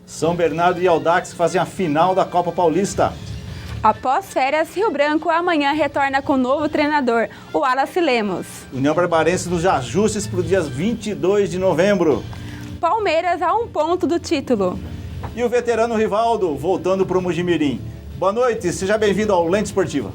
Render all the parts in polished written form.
São Bernardo e Audax fazem a final da Copa Paulista. Após férias, Rio Branco amanhã retorna com o novo treinador, o Wallace Lemos. União Barbarense nos ajustes para o dia 22 de novembro. Palmeiras a 1 ponto do título. E o veterano Rivaldo voltando para o Mojimirim. Boa noite, seja bem-vindo ao Lente Esportiva.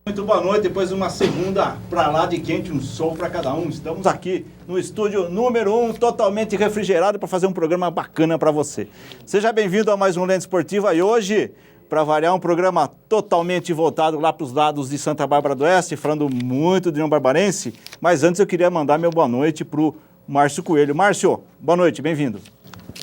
Muito boa noite, depois de uma segunda pra lá de quente, um sol para cada um. Estamos aqui no estúdio número 1, totalmente refrigerado, para fazer um programa bacana para você. Seja bem-vindo a mais um Lente Esportiva e hoje, para variar, um programa totalmente voltado lá para os lados de Santa Bárbara do Oeste, falando muito de União Barbarense. Mas antes eu queria mandar meu boa noite para o Márcio Coelho. Márcio, boa noite, bem-vindo.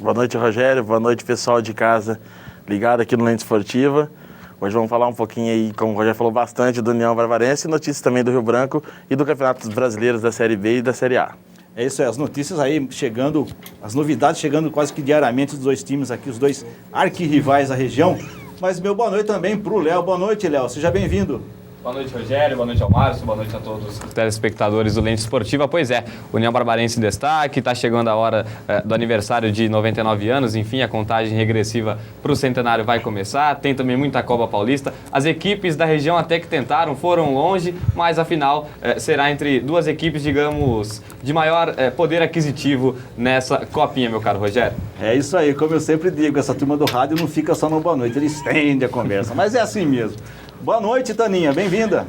Boa noite, Rogério. Boa noite, pessoal de casa ligado aqui no Lente Esportiva. Hoje vamos falar um pouquinho aí, como o Rogério falou, bastante do União Barbarense, notícias também do Rio Branco e do Campeonato Brasileiro da Série B e da Série A. É isso aí, as notícias aí chegando, as novidades chegando quase que diariamente dos dois times aqui, os dois arquirrivais da região. Mas meu boa noite também para o Léo. Boa noite, Léo, seja bem-vindo. Boa noite, Rogério. Boa noite ao Márcio. Boa noite a todos os telespectadores do Lente Esportiva. Pois é, União Barbarense em destaque. Está chegando a hora do aniversário de 99 anos. Enfim, a contagem regressiva para o centenário vai começar. Tem também muita Copa Paulista. As equipes da região até que tentaram, foram longe, mas afinal será entre duas equipes, digamos, de maior poder aquisitivo nessa copinha, meu caro Rogério. É isso aí, como eu sempre digo, essa turma do rádio não fica só no boa noite, eles estendem a conversa, mas é assim mesmo. Boa noite, Taninha, bem-vinda.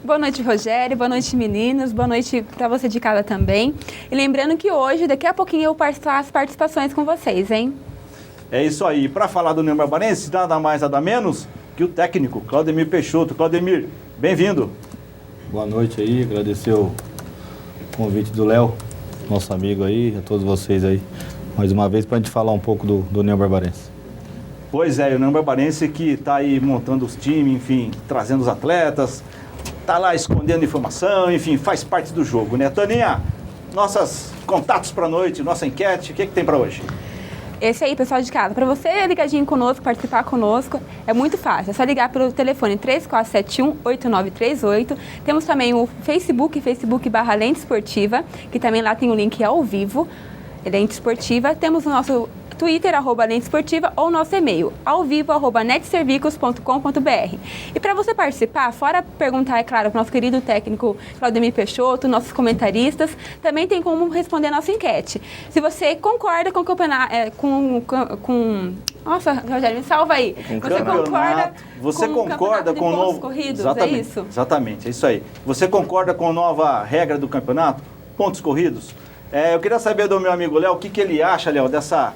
Boa noite, Rogério. Boa noite, meninos. Boa noite para você de casa também. E lembrando que hoje, daqui a pouquinho, eu faço as participações com vocês, hein? É isso aí. Para falar do União Barbarense, nada mais, nada menos que o técnico, Claudemir Peixoto. Claudemir, bem-vindo. Boa noite aí, agradecer o convite do Léo, nosso amigo aí, a todos vocês aí, mais uma vez, para a gente falar um pouco do União Barbarense. Pois é, o União Barbarense que está aí montando os times, enfim, trazendo os atletas, está lá escondendo informação, enfim, faz parte do jogo, né? Taninha, nossos contatos para a noite, nossa enquete, o que tem para hoje? Esse aí, pessoal de casa, para você ligadinho conosco, participar conosco, é muito fácil. É só ligar pelo telefone 3471-8938. Temos também o Facebook/Lente Esportiva, que também lá tem o link ao vivo, Lente Esportiva. Temos o nosso Twitter, @Lente Esportiva, ou nosso e-mail, alvivo@netservicos.com.br. E para você participar, fora perguntar, é claro, para o nosso querido técnico Claudemir Peixoto, nossos comentaristas, também tem como responder a nossa enquete. Se você concorda com o campeonato, Nossa, Rogério, me salva aí. Você concorda com o novo corridos, exatamente, é isso? Exatamente, é isso aí. Você concorda com a nova regra do campeonato? Pontos corridos? Eu queria saber do meu amigo Léo, o que ele acha, Léo, dessa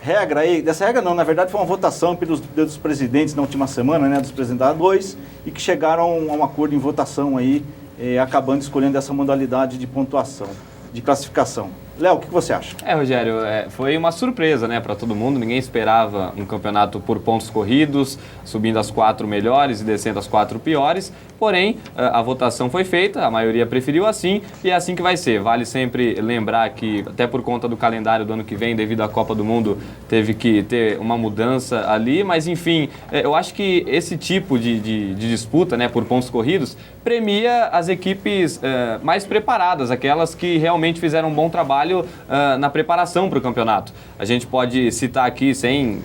regra aí, não, na verdade foi uma votação pelos presidentes na última semana, né, dos presidentes A2, e que chegaram a um acordo em votação aí, acabando escolhendo essa modalidade de pontuação, de classificação. Léo, o que você acha? Rogério, foi uma surpresa, né, para todo mundo. Ninguém esperava um campeonato por pontos corridos, subindo as 4 melhores e descendo as 4 piores. Porém, a votação foi feita, a maioria preferiu assim e é assim que vai ser. Vale sempre lembrar que, até por conta do calendário do ano que vem, devido à Copa do Mundo, teve que ter uma mudança ali. Mas, enfim, eu acho que esse tipo de disputa, né, por pontos corridos, premia as equipes mais preparadas, aquelas que realmente fizeram um bom trabalho na preparação para o campeonato. A gente pode citar aqui sem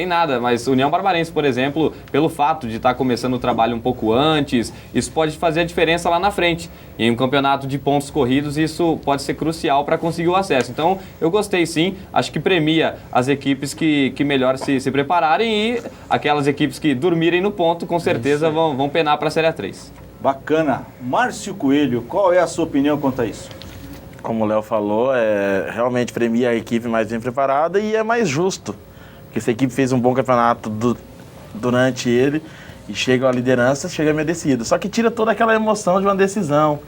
nada, mas União Barbarense, por exemplo, pelo fato de estar começando o trabalho um pouco antes, isso pode fazer a diferença lá na frente. E em um campeonato de pontos corridos, isso pode ser crucial para conseguir o acesso. Então, eu gostei sim, acho que premia as equipes que melhor se prepararem e aquelas equipes que dormirem no ponto, com certeza vão penar para a Série A3. Bacana. Márcio Coelho, qual é a sua opinião quanto a isso? Como o Léo falou, realmente premia a equipe mais bem preparada e é mais justo. Porque se a equipe fez um bom campeonato durante ele e chega à liderança, chega merecido. Só que tira toda aquela emoção de uma decisão,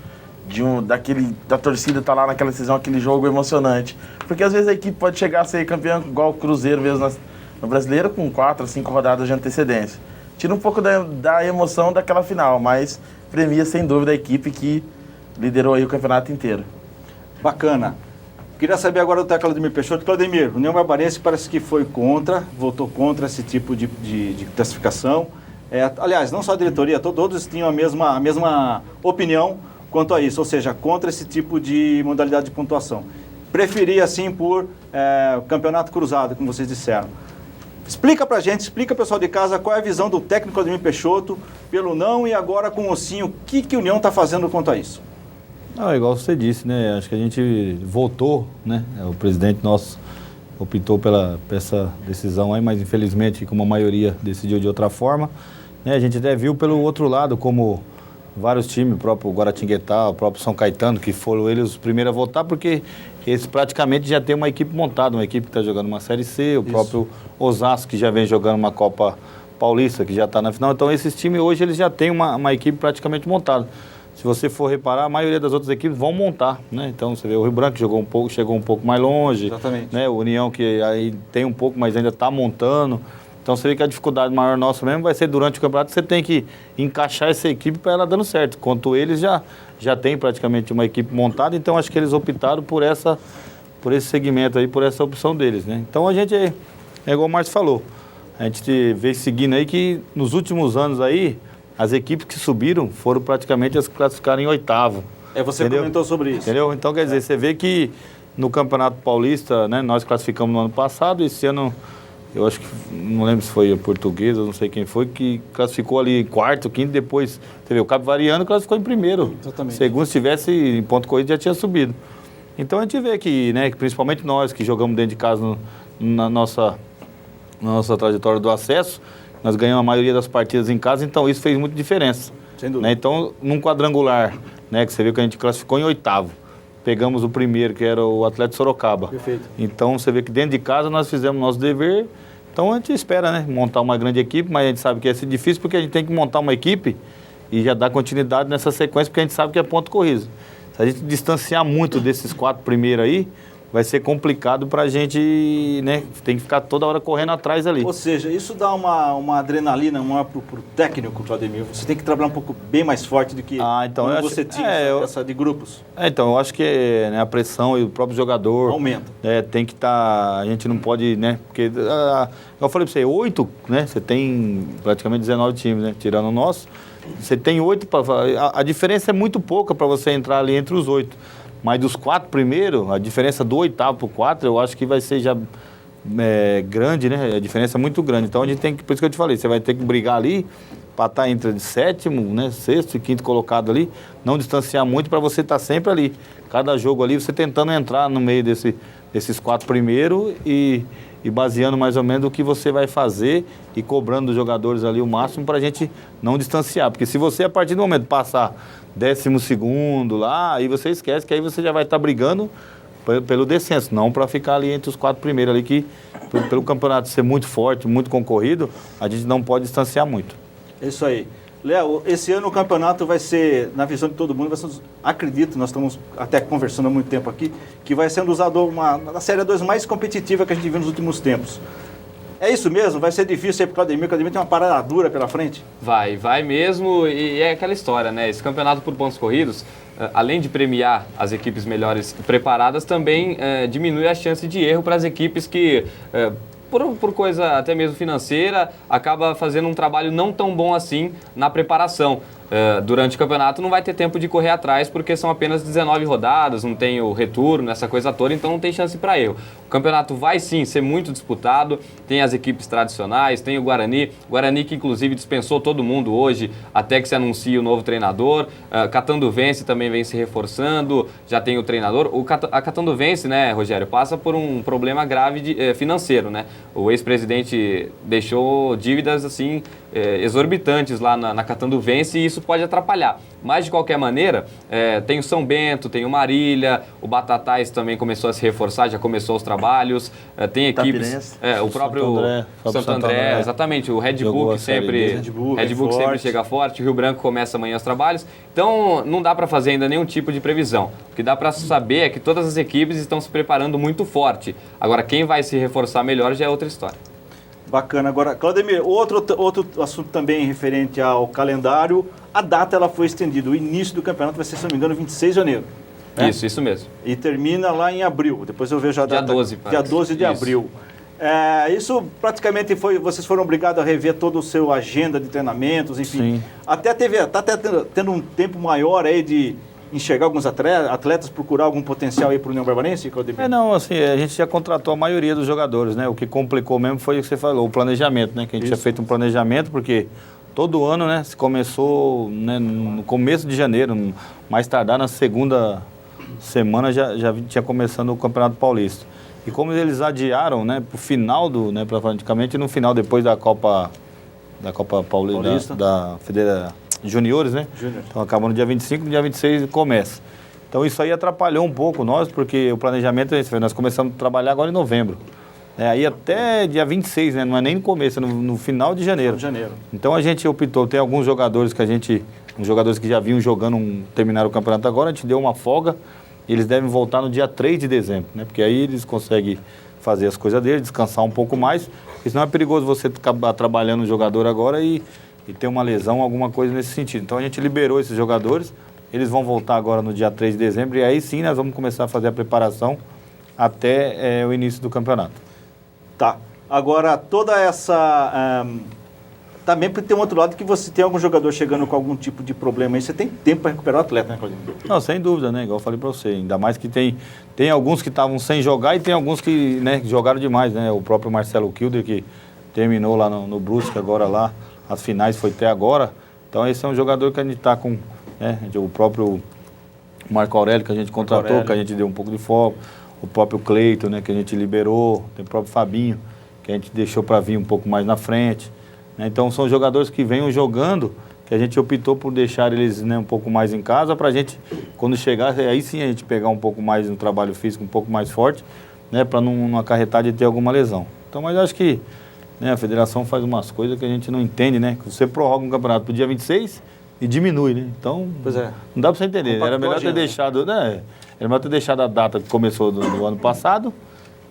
da torcida estar lá naquela decisão, aquele jogo emocionante. Porque às vezes a equipe pode chegar a ser campeão igual o Cruzeiro mesmo no Brasileiro, com 4 a 5 rodadas de antecedência. Tira um pouco da emoção daquela final, mas premia sem dúvida a equipe que liderou aí o campeonato inteiro. Bacana. Queria saber agora do Claudemir Peixoto. Claudemir, o União Barbarense parece que foi votou contra esse tipo de classificação. Aliás, não só a diretoria, todos tinham a mesma opinião quanto a isso, ou seja, contra esse tipo de modalidade de pontuação. Preferia, assim, por campeonato cruzado, como vocês disseram. Explica pra gente, explica pro pessoal de casa qual é a visão do técnico Claudemir Peixoto pelo não e agora com o sim, o que o União está fazendo quanto a isso? Não, igual você disse, né? Acho que a gente votou, né? O presidente nosso optou pela essa decisão aí, mas infelizmente, como a maioria decidiu de outra forma, né? A gente até viu pelo outro lado como vários times, o próprio Guaratinguetá, o próprio São Caetano, que foram eles os primeiros a votar, porque eles praticamente já têm uma equipe montada, uma equipe que está jogando uma Série C, o próprio Osasco, que já vem jogando uma Copa Paulista, que já está na final. Então, esses times hoje eles já têm uma equipe praticamente montada. Se você for reparar, a maioria das outras equipes vão montar, né? Então, você vê o Rio Branco chegou um pouco mais longe. Exatamente. Né? O União, que aí tem um pouco, mas ainda está montando. Então, você vê que a dificuldade maior nossa mesmo vai ser durante o campeonato, você tem que encaixar essa equipe para ela dando certo. Enquanto eles já têm praticamente uma equipe montada, então acho que eles optaram por esse segmento aí, por essa opção deles, né? Então, a gente, é igual o Márcio falou, a gente vê seguindo aí que nos últimos anos aí, as equipes que subiram foram praticamente as que classificaram em oitavo. Você entendeu? Comentou sobre isso. Entendeu? Então, quer dizer, você vê que no Campeonato Paulista, né, nós classificamos no ano passado, esse ano, eu acho que, não lembro se foi a Portuguesa, não sei quem foi, que classificou ali em quarto, quinto, depois, você vê, o Capivariano classificou em primeiro. Exatamente. Segundo, se tivesse em ponto corrido, já tinha subido. Então, a gente vê que, né, que principalmente nós que jogamos dentro de casa na nossa trajetória do acesso, nós ganhamos a maioria das partidas em casa, então isso fez muita diferença. Sem dúvida. Né? Então, num quadrangular, né, que você viu que a gente classificou em oitavo, pegamos o primeiro, que era o Atlético Sorocaba. Perfeito. Então, você vê que dentro de casa nós fizemos nosso dever, então a gente espera, né, montar uma grande equipe, mas a gente sabe que é difícil porque a gente tem que montar uma equipe e já dar continuidade nessa sequência, porque a gente sabe que é ponto corrido. Se a gente distanciar muito desses 4 primeiros aí, vai ser complicado para a gente, né, tem que ficar toda hora correndo atrás ali. Ou seja, isso dá uma adrenalina maior para o técnico, Claudemir. Você tem que trabalhar um pouco bem mais forte do que então, quando você tinha essa de grupos. Então, eu acho que né, a pressão e o próprio jogador... Aumenta. Tem que estar... A gente não pode, né, porque... eu falei para você, 8, né, você tem praticamente 19 times, né, tirando o nosso. Você tem 8, a diferença é muito pouca para você entrar ali entre os 8. Mas dos 4 primeiros, a diferença do 8º para o 4, eu acho que vai ser já grande, né? A diferença é muito grande. Então, a gente tem que, por isso que eu te falei, você vai ter que brigar ali para estar entre 7º, né, 6º e 5º colocado ali, não distanciar muito para você estar sempre ali. Cada jogo ali, você tentando entrar no meio desses 4 primeiros e baseando mais ou menos o que você vai fazer e cobrando dos jogadores ali o máximo para a gente não distanciar. Porque se você, a partir do momento, passar 12º lá, aí você esquece que aí você já vai estar brigando pelo descenso, não para ficar ali entre os 4 primeiros ali, que pelo campeonato ser muito forte, muito concorrido, a gente não pode distanciar muito. É isso aí. Léo, esse ano o campeonato vai ser, na visão de todo mundo, vai ser, acredito, nós estamos até conversando há muito tempo aqui, que vai ser uma Série 2 mais competitiva que a gente viu nos últimos tempos. É isso mesmo? Vai ser difícil aí pro Claudemir? O Claudemir tem uma parada dura pela frente? Vai mesmo, e é aquela história, né? Esse campeonato por pontos corridos, além de premiar as equipes melhores preparadas, também diminui a chance de erro para as equipes que... Por coisa até mesmo financeira, acaba fazendo um trabalho não tão bom assim na preparação. Durante o campeonato não vai ter tempo de correr atrás porque são apenas 19 rodadas, não tem o retorno, essa coisa toda, então não tem chance para erro. O campeonato vai sim ser muito disputado, tem as equipes tradicionais, tem o Guarani que inclusive dispensou todo mundo hoje até que se anuncie o novo treinador. Catanduvense também vem se reforçando, já tem o treinador. A Catanduvense, né, Rogério, passa por um problema grave financeiro, né? O ex-presidente deixou dívidas assim exorbitantes lá na Catanduvense e isso pode atrapalhar. Mas, de qualquer maneira, tem o São Bento, tem o Marília, o Batatais também começou a se reforçar, já começou os trabalhos, tem equipes... o próprio Santo André, exatamente, o Red Bull que sempre chega forte, o Rio Branco começa amanhã os trabalhos. Então, não dá para fazer ainda nenhum tipo de previsão. O que dá para saber é que todas as equipes estão se preparando muito forte. Agora, quem vai se reforçar melhor já é outra história. Bacana. Agora, Claudemir, outro assunto também referente ao calendário, a data ela foi estendida. O início do campeonato vai ser, se não me engano, 26 de janeiro. né? Isso mesmo. E termina lá em abril. Depois eu vejo a Dia data. 12, Dia parece. 12 de Isso. abril. Isso praticamente vocês foram obrigados a rever toda a sua agenda de treinamentos, enfim. Sim. Está tendo um tempo maior aí de enxergar alguns atletas, procurar algum potencial aí para o União Barbarense, Claudemir? Não, assim, a gente já contratou a maioria dos jogadores, né? O que complicou mesmo foi o que você falou, o planejamento, né? Que a gente tinha feito um planejamento, porque todo ano, né? Se começou, né, no começo de janeiro, mais tardar na segunda semana já tinha começando o Campeonato Paulista. E como eles adiaram, né, pro final né, praticamente no final, depois da Copa Paulista, da Federação Juniores, né? Júnior. Então acabou no dia 25, no dia 26 começa. Então isso aí atrapalhou um pouco nós, porque o planejamento é esse, nós começamos a trabalhar agora em novembro. Aí até dia 26, né? Não é nem no começo, é no final de janeiro. Então a gente optou, tem alguns jogadores uns jogadores que já vinham jogando, terminaram o campeonato agora, a gente deu uma folga, e eles devem voltar no dia 3 de dezembro, né? Porque aí eles conseguem fazer as coisas deles, descansar um pouco mais, porque senão é perigoso você acabar trabalhando o jogador agora e ter uma lesão, alguma coisa nesse sentido. Então a gente liberou esses jogadores, eles vão voltar agora no dia 3 de dezembro, e aí sim nós vamos começar a fazer a preparação até o início do campeonato. Tá. Agora, toda essa... também tem um outro lado que você tem algum jogador chegando com algum tipo de problema aí, você tem tempo para recuperar o atleta, né, Claudemir? Não, sem dúvida, né? Igual eu falei para você, ainda mais que tem alguns que estavam sem jogar e tem alguns que, né, jogaram demais, né? O próprio Marcelo Kilder, que terminou lá no Brusque agora lá, as finais foi até agora. Então esse é um jogador que a gente está com, né? O próprio Marco Aurélio que a gente contratou, que a gente deu um pouco de foco, o próprio Cleiton, né, que a gente liberou, tem o próprio Fabinho, que a gente deixou para vir um pouco mais na frente. Né? Então são jogadores que venham jogando, que a gente optou por deixar eles, né, um pouco mais em casa, para a gente, quando chegar, aí sim a gente pegar um pouco mais no trabalho físico, um pouco mais forte, né, para não acarretar de ter alguma lesão. Então, mas eu acho que, né, a federação faz umas coisas que a gente não entende, né? Que você prorroga um campeonato para o dia 26 e diminui, né? Então, não dá para você entender. Era melhor ter deixado, né? Era melhor ter deixado a data que começou do ano passado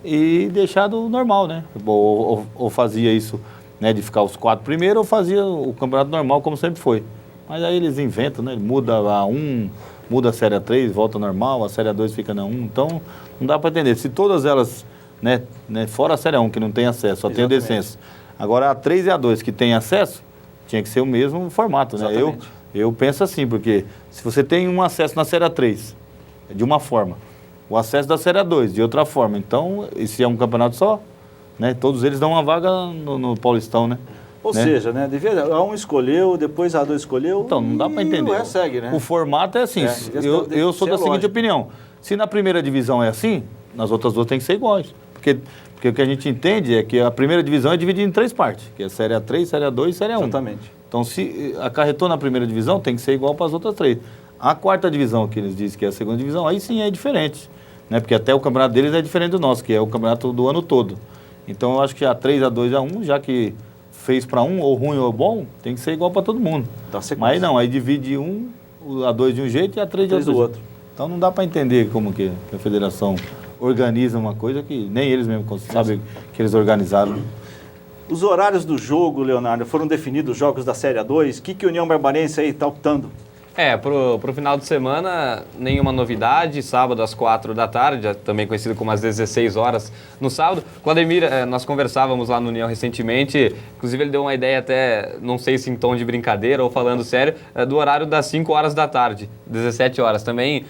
e deixado normal, né? Ou fazia isso, né, de ficar os 4 primeiros, ou fazia o campeonato normal, como sempre foi. Mas aí eles inventam, né? Muda a 1, muda a Série A3, volta normal, a Série A2 fica na 1. Então, não dá para entender. Se todas elas, né, fora a Série A1, que não tem acesso, só tem o descenso. Agora, a 3 e a 2, que tem acesso, tinha que ser o mesmo formato, né? Eu penso assim, porque se você tem um acesso na Série A3, de uma forma, o acesso da Série A2 de outra forma, então, se é um campeonato só, né, todos eles dão uma vaga no Paulistão, né? Ou seja, né, a 1 escolheu, depois a 2 escolheu. Então, não dá para entender. O resto segue, né? O formato é assim, eu sou da seguinte opinião, se na primeira divisão é assim, nas outras duas tem que ser iguais, porque o que a gente entende é que a primeira divisão é dividida em 3 partes, que é a Série A3, Série A2 e Série A1. Exatamente. Então, se acarretou na primeira divisão, tem que ser igual para as outras 3. A 4ª divisão, que eles dizem que é a 2ª divisão, aí sim é diferente, né? Porque até o campeonato deles é diferente do nosso, que é o campeonato do ano todo. Então, eu acho que a 3, a 2, a 1, já que fez para um, ou ruim ou bom, tem que ser igual para todo mundo. Mas não, aí divide a 2 de um jeito e a 3 de outro. Então, não dá para entender como que a federação organiza uma coisa que nem eles mesmos sabem que eles organizaram. Os horários do jogo, Leonardo, foram definidos os jogos da Série A2? O que o União Barbarense aí está optando? Pro final de semana, nenhuma novidade. Sábado às 4 da tarde, também conhecido como às 16 horas no sábado. Com o Ademir, nós conversávamos lá no União recentemente, inclusive ele deu uma ideia até, não sei se em tom de brincadeira ou falando sério, do horário das 5 horas da tarde, 17 horas. Também,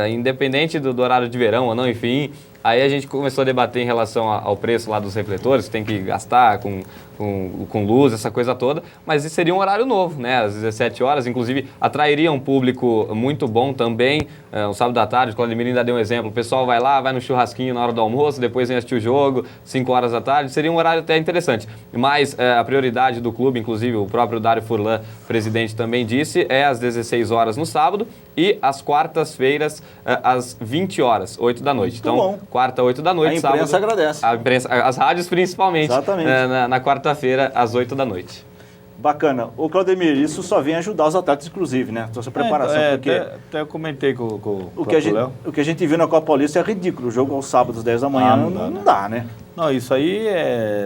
independente do horário de verão ou não, enfim. Aí a gente começou a debater em relação ao preço lá dos refletores, que tem que gastar com luz, essa coisa toda, mas isso seria um horário novo, né? Às 17 horas, inclusive atrairia um público muito bom também. No sábado à tarde, o Claudemir ainda deu um exemplo, o pessoal vai lá, vai no churrasquinho na hora do almoço, depois vem assistir o jogo, 5 horas da tarde, seria um horário até interessante. Mas a prioridade do clube, inclusive o próprio Dário Furlan, presidente, também disse, é às 16 horas no sábado e às quartas-feiras às 20 horas, 8 da noite. Então, bom. Quarta, 8 da noite, sábado. A imprensa agradece. A imprensa, as rádios principalmente. Exatamente. Na quarta-feira, às 8 da noite. Bacana. Ô, Claudemir, isso só vem ajudar os atletas, inclusive, né? Sua preparação. Porque até eu comentei com o que a gente viu na Copa Paulista é ridículo. O jogo aos sábados, 10 da manhã, não dá, né? Não, isso aí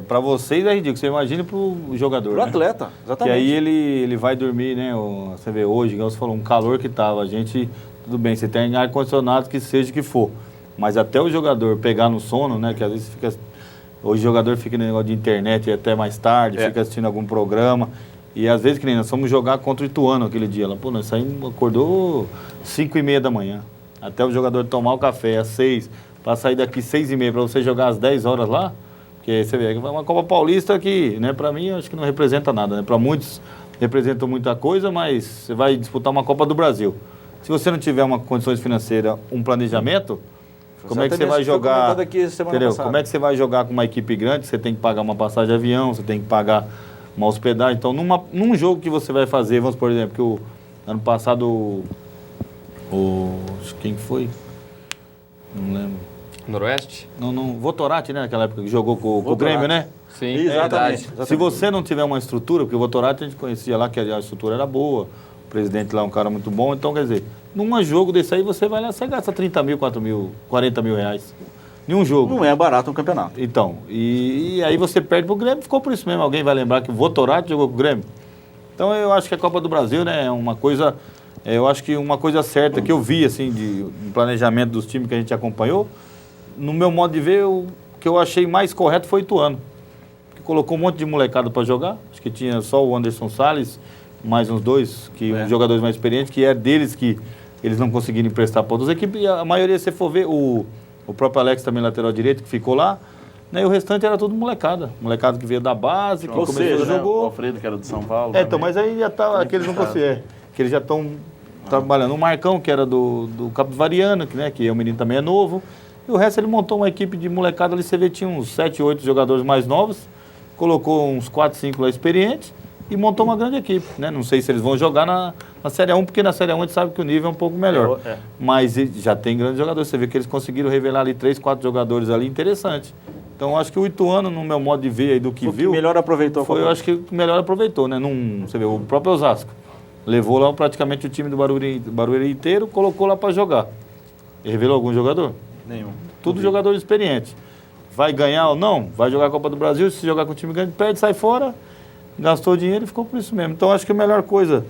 para vocês é ridículo. Você imagina para o jogador. Para o atleta, exatamente. E aí ele vai dormir, né? Você vê hoje, igual você falou, um calor que tava. A gente tudo bem, você tem ar-condicionado que seja o que for. Mas até o jogador pegar no sono, né? Que às vezes fica... Hoje o jogador fica no negócio de internet até mais tarde, fica assistindo algum programa. E às vezes, que nem nós fomos jogar contra o Ituano aquele dia. Lá, pô, nós saímos, acordou 5h30 da manhã. Até o jogador tomar o café às 6, para sair daqui 6h30, para você jogar às 10 horas lá. Porque você vê, é uma Copa Paulista que, né, para mim, acho que não representa nada. Né? Para muitos, representa muita coisa, mas você vai disputar uma Copa do Brasil. Se você não tiver uma condições financeiras, um planejamento, como é que você vai jogar? Entendeu? Como é que você vai jogar com uma equipe grande? Você tem que pagar uma passagem de avião, você tem que pagar uma hospedagem. Então, num jogo que você vai fazer, vamos por exemplo, que o ano passado, quem foi? Não lembro. Noroeste? Não, Votorati, né? Naquela época que jogou com o Grêmio, né? Sim, Exatamente. verdade. Se você não tiver uma estrutura, porque o Votorati a gente conhecia lá que a estrutura era boa, o presidente lá é um cara muito bom, então quer dizer, num jogo desse aí você vai lá, você gasta 30 mil, 4 mil, 40 mil reais. Em um jogo. Não é barato um campeonato. Então, e aí você perde pro Grêmio, ficou por isso mesmo. Alguém vai lembrar que o Votorati jogou com o Grêmio? Então eu acho que a Copa do Brasil, né, é uma coisa, eu acho que uma coisa certa que eu vi, assim, de planejamento dos times que a gente acompanhou, no meu modo de ver, o que eu achei mais correto foi o Ituano. Que colocou um monte de molecada para jogar, acho que tinha só o Anderson Salles, mais uns dois, uns jogadores mais experientes, que é deles que eles não conseguiram emprestar para outras equipes, e a maioria, se for ver, o próprio Alex também, lateral direito, que ficou lá, né, e o restante era tudo molecada que veio da base, que começou, jogou. O Alfredo, que era do São Paulo. Então, mas aí já tá, aqueles não conseguem, que eles já estão trabalhando. O Marcão, que era do Capivariano, que o menino também é novo, e o resto ele montou uma equipe de molecada ali, você vê, tinha uns 7, 8 jogadores mais novos, colocou uns 4, 5 lá experientes, e montou uma grande equipe, né? Não sei se eles vão jogar na Série A1, porque na Série A1 a gente sabe que o nível é um pouco melhor. Mas já tem grandes jogadores. Você vê que eles conseguiram revelar ali 3, 4 jogadores ali interessantes. Então, eu acho que o Ituano, no meu modo de ver aí do que viu... O que melhor aproveitou foi, eu acho que o que melhor aproveitou, né? Você vê, o próprio Osasco levou lá praticamente o time do Barueri inteiro, colocou lá para jogar. E revelou algum jogador? Nenhum. Tudo jogadores experientes. Vai ganhar ou não? Vai jogar a Copa do Brasil, se jogar com o time grande, perde, sai fora... Gastou dinheiro e ficou por isso mesmo. Então, acho que a melhor coisa,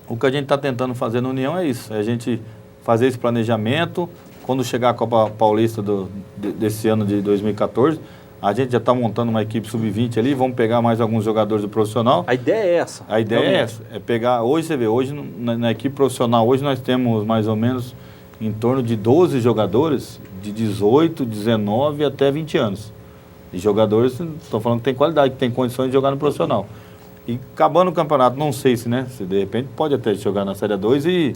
o que a gente está tentando fazer na União é isso. É a gente fazer esse planejamento. Quando chegar a Copa Paulista desse ano de 2014, a gente já está montando uma equipe sub-20 ali. Vamos pegar mais alguns jogadores do profissional. A ideia é essa. A ideia é essa. É pegar... Hoje, você vê, hoje na equipe profissional, hoje nós temos mais ou menos em torno de 12 jogadores de 18, 19 até 20 anos. E jogadores, estou falando que tem qualidade, que tem condições de jogar no profissional. E acabando o campeonato, não sei se, né, se de repente pode até jogar na Série 2 e,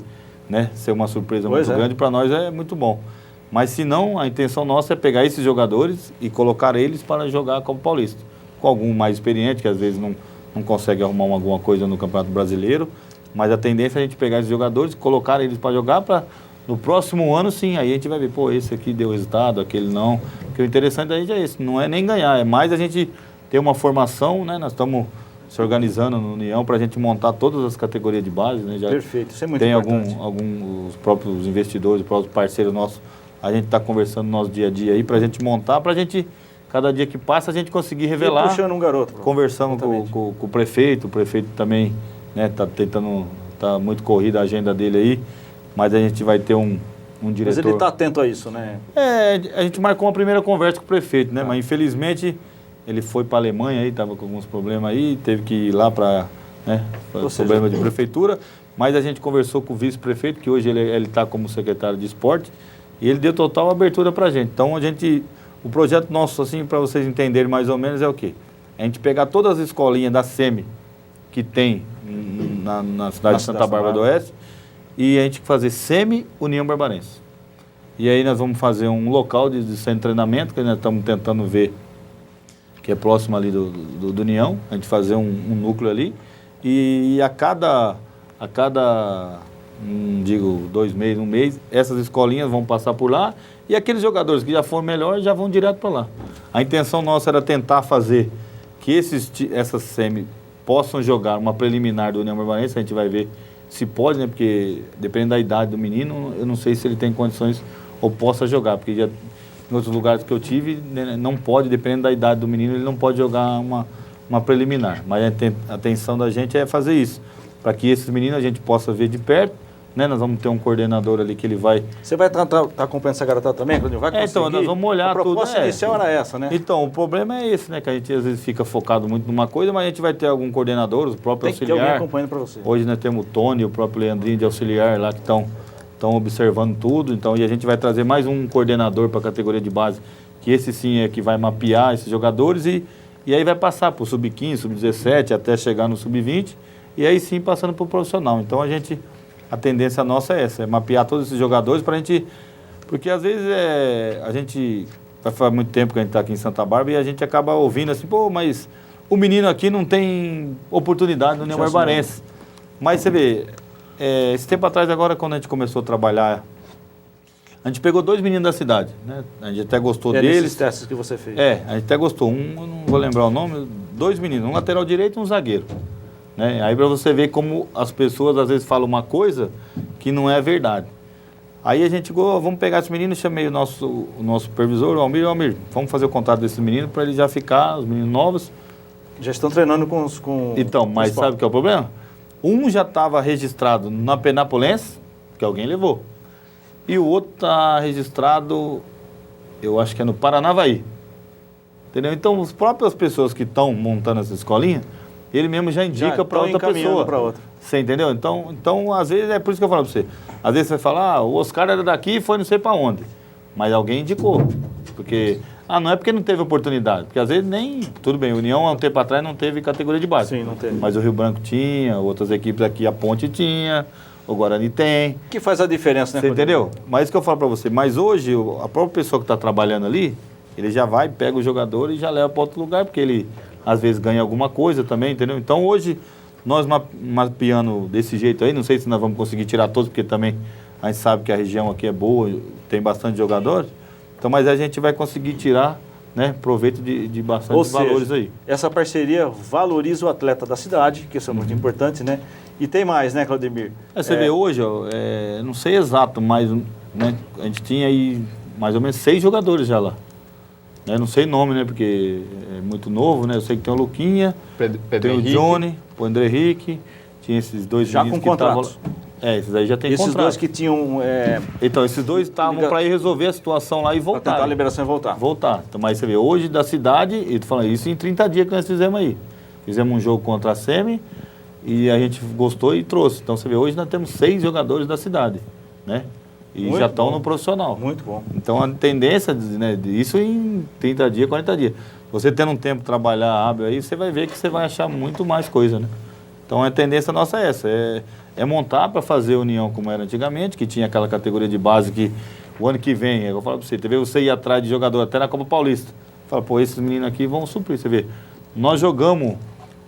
né, ser uma surpresa muito grande, para nós é muito bom. Mas se não, a intenção nossa é pegar esses jogadores e colocar eles para jogar a Copa Paulista. Com algum mais experiente, que às vezes não consegue arrumar alguma coisa no Campeonato Brasileiro, mas a tendência é a gente pegar esses jogadores, colocar eles para jogar para... No próximo ano, sim, aí a gente vai ver, pô, esse aqui deu resultado, aquele não. Porque o interessante da gente é esse, não é nem ganhar, é mais a gente ter uma formação, né? Nós estamos se organizando no União para a gente montar todas as categorias de base, né? Já Perfeito, isso é muito tem importante. os próprios investidores, os próprios parceiros nossos, a gente está conversando no nosso dia a dia aí para a gente montar, para a gente, cada dia que passa, a gente conseguir revelar. E puxando um garoto. Conversamos com o prefeito também, né? Tá muito corrida a agenda dele aí. Mas a gente vai ter um diretor... Mas ele está atento a isso, né? A gente marcou uma primeira conversa com o prefeito, né? Mas infelizmente ele foi para a Alemanha aí, estava com alguns problemas aí, teve que ir lá para, né, problema de prefeitura. Mas a gente conversou com o vice-prefeito, que hoje ele está como secretário de esporte, e ele deu total abertura para a gente. Então o projeto nosso, assim, para vocês entenderem mais ou menos, é o quê? É a gente pegar todas as escolinhas da SEMI que tem na cidade de Santa Bárbara do Oeste, e a gente fazer semi-União Barbarense. E aí nós vamos fazer um local de centro de treinamento, que nós estamos tentando ver, que é próximo ali do União, a gente fazer um núcleo ali, e a cada 2 meses, um mês, essas escolinhas vão passar por lá, e aqueles jogadores que já foram melhores já vão direto para lá. A intenção nossa era tentar fazer que essas semi possam jogar uma preliminar do União Barbarense, a gente vai ver se pode, né? Porque dependendo da idade do menino, eu não sei se ele tem condições ou possa jogar, porque já em outros lugares que eu tive, né, não pode, dependendo da idade do menino, ele não pode jogar uma preliminar. Mas a intenção da gente é fazer isso, para que esses meninos a gente possa ver de perto, né? Nós vamos ter um coordenador ali que ele vai... Você vai estar acompanhando essa garotada também, Claudinho? Vai conseguir? Então, nós vamos olhar tudo. A proposta inicial era essa, né? Então, o problema é esse, né? Que a gente às vezes fica focado muito numa coisa, mas a gente vai ter algum coordenador, o próprio Tem que ter auxiliar. alguém acompanhando para você. Hoje nós temos o Tony, o próprio Leandrinho de auxiliar lá que estão observando tudo. Então, e a gente vai trazer mais um coordenador para a categoria de base, que esse sim é que vai mapear esses jogadores e aí vai passar para o sub-15, sub-17, até chegar no sub-20, e aí sim passando para o profissional. Então, a tendência nossa é essa, é mapear todos esses jogadores para a gente... Porque às vezes a gente... Vai fazer muito tempo que a gente está aqui em Santa Bárbara e a gente acaba ouvindo assim, pô, mas o menino aqui não tem oportunidade no União Barbarense. Mas você vê, esse tempo atrás agora, quando a gente começou a trabalhar, a gente pegou 2 meninos da cidade, né? A gente até gostou deles. Desses testes que você fez. A gente até gostou. Eu não vou lembrar o nome, 2 meninos, um lateral direito e um zagueiro. Né? Aí para você ver como as pessoas às vezes falam uma coisa que não é verdade. Aí a gente, vamos pegar esse menino, chamei o nosso supervisor, o Almir, vamos fazer o contato desse menino para ele já ficar, os meninos novos. Já estão treinando com Então, mas sabe o que é o problema? Um já estava registrado na Penapolense, que alguém levou. E o outro está registrado, eu acho que é no Paranavaí. Entendeu? Então, as próprias pessoas que estão montando essa escolinha, ele mesmo já indica para outra pessoa. Pra outra. Você entendeu? Então, às vezes, é por isso que eu falo para você. Às vezes você vai falar, o Oscar era daqui e foi não sei para onde. Mas alguém indicou. Porque, não é porque não teve oportunidade. Porque às vezes nem, tudo bem, União há um tempo atrás não teve categoria de base. Sim, não teve. Mas o Rio Branco tinha, outras equipes aqui, a Ponte tinha, o Guarani tem. Que faz a diferença, né? Você entendeu? Mas isso que eu falo para você. Mas hoje, a própria pessoa que está trabalhando ali, ele já vai, pega o jogador e já leva para outro lugar, porque ele às vezes ganha alguma coisa também, entendeu? Então hoje, nós mapeando desse jeito aí, não sei se nós vamos conseguir tirar todos, porque também a gente sabe que a região aqui é boa, tem bastante jogadores, então, mas a gente vai conseguir tirar, né, proveito de bastante valores aí. Essa parceria valoriza o atleta da cidade, que isso é muito importante, né? E tem mais, né, Claudemir? Você vê hoje, não sei exato, mas né, a gente tinha aí mais ou menos 6 jogadores já lá. Não sei nome, né? Porque é muito novo, né? Eu sei que tem o Luquinha, tem o Johnny, o André Henrique, tinha esses 2 já com contratos. Esses aí já tem contrato. Esses 2 que tinham... Então, esses 2 estavam para ir resolver a situação lá e voltar. Para tentar a liberação e voltar. Voltar. Então, mas você vê, hoje da cidade, e tu falando isso em 30 dias que nós fizemos aí. Fizemos um jogo contra a SEMI e a gente gostou e trouxe. Então, você vê, hoje nós temos 6 jogadores da cidade, né? E muito já estão no profissional. Muito bom. Então, a tendência, né, isso em 30 dias, 40 dias. Você tendo um tempo de trabalhar hábil aí, você vai ver que você vai achar muito mais coisa, né? Então, a tendência nossa é essa, é montar para fazer união como era antigamente, que tinha aquela categoria de base que o ano que vem, eu falo para você ir atrás de jogador até na Copa Paulista. Fala, pô, esses meninos aqui vão suprir. Você vê, nós jogamos,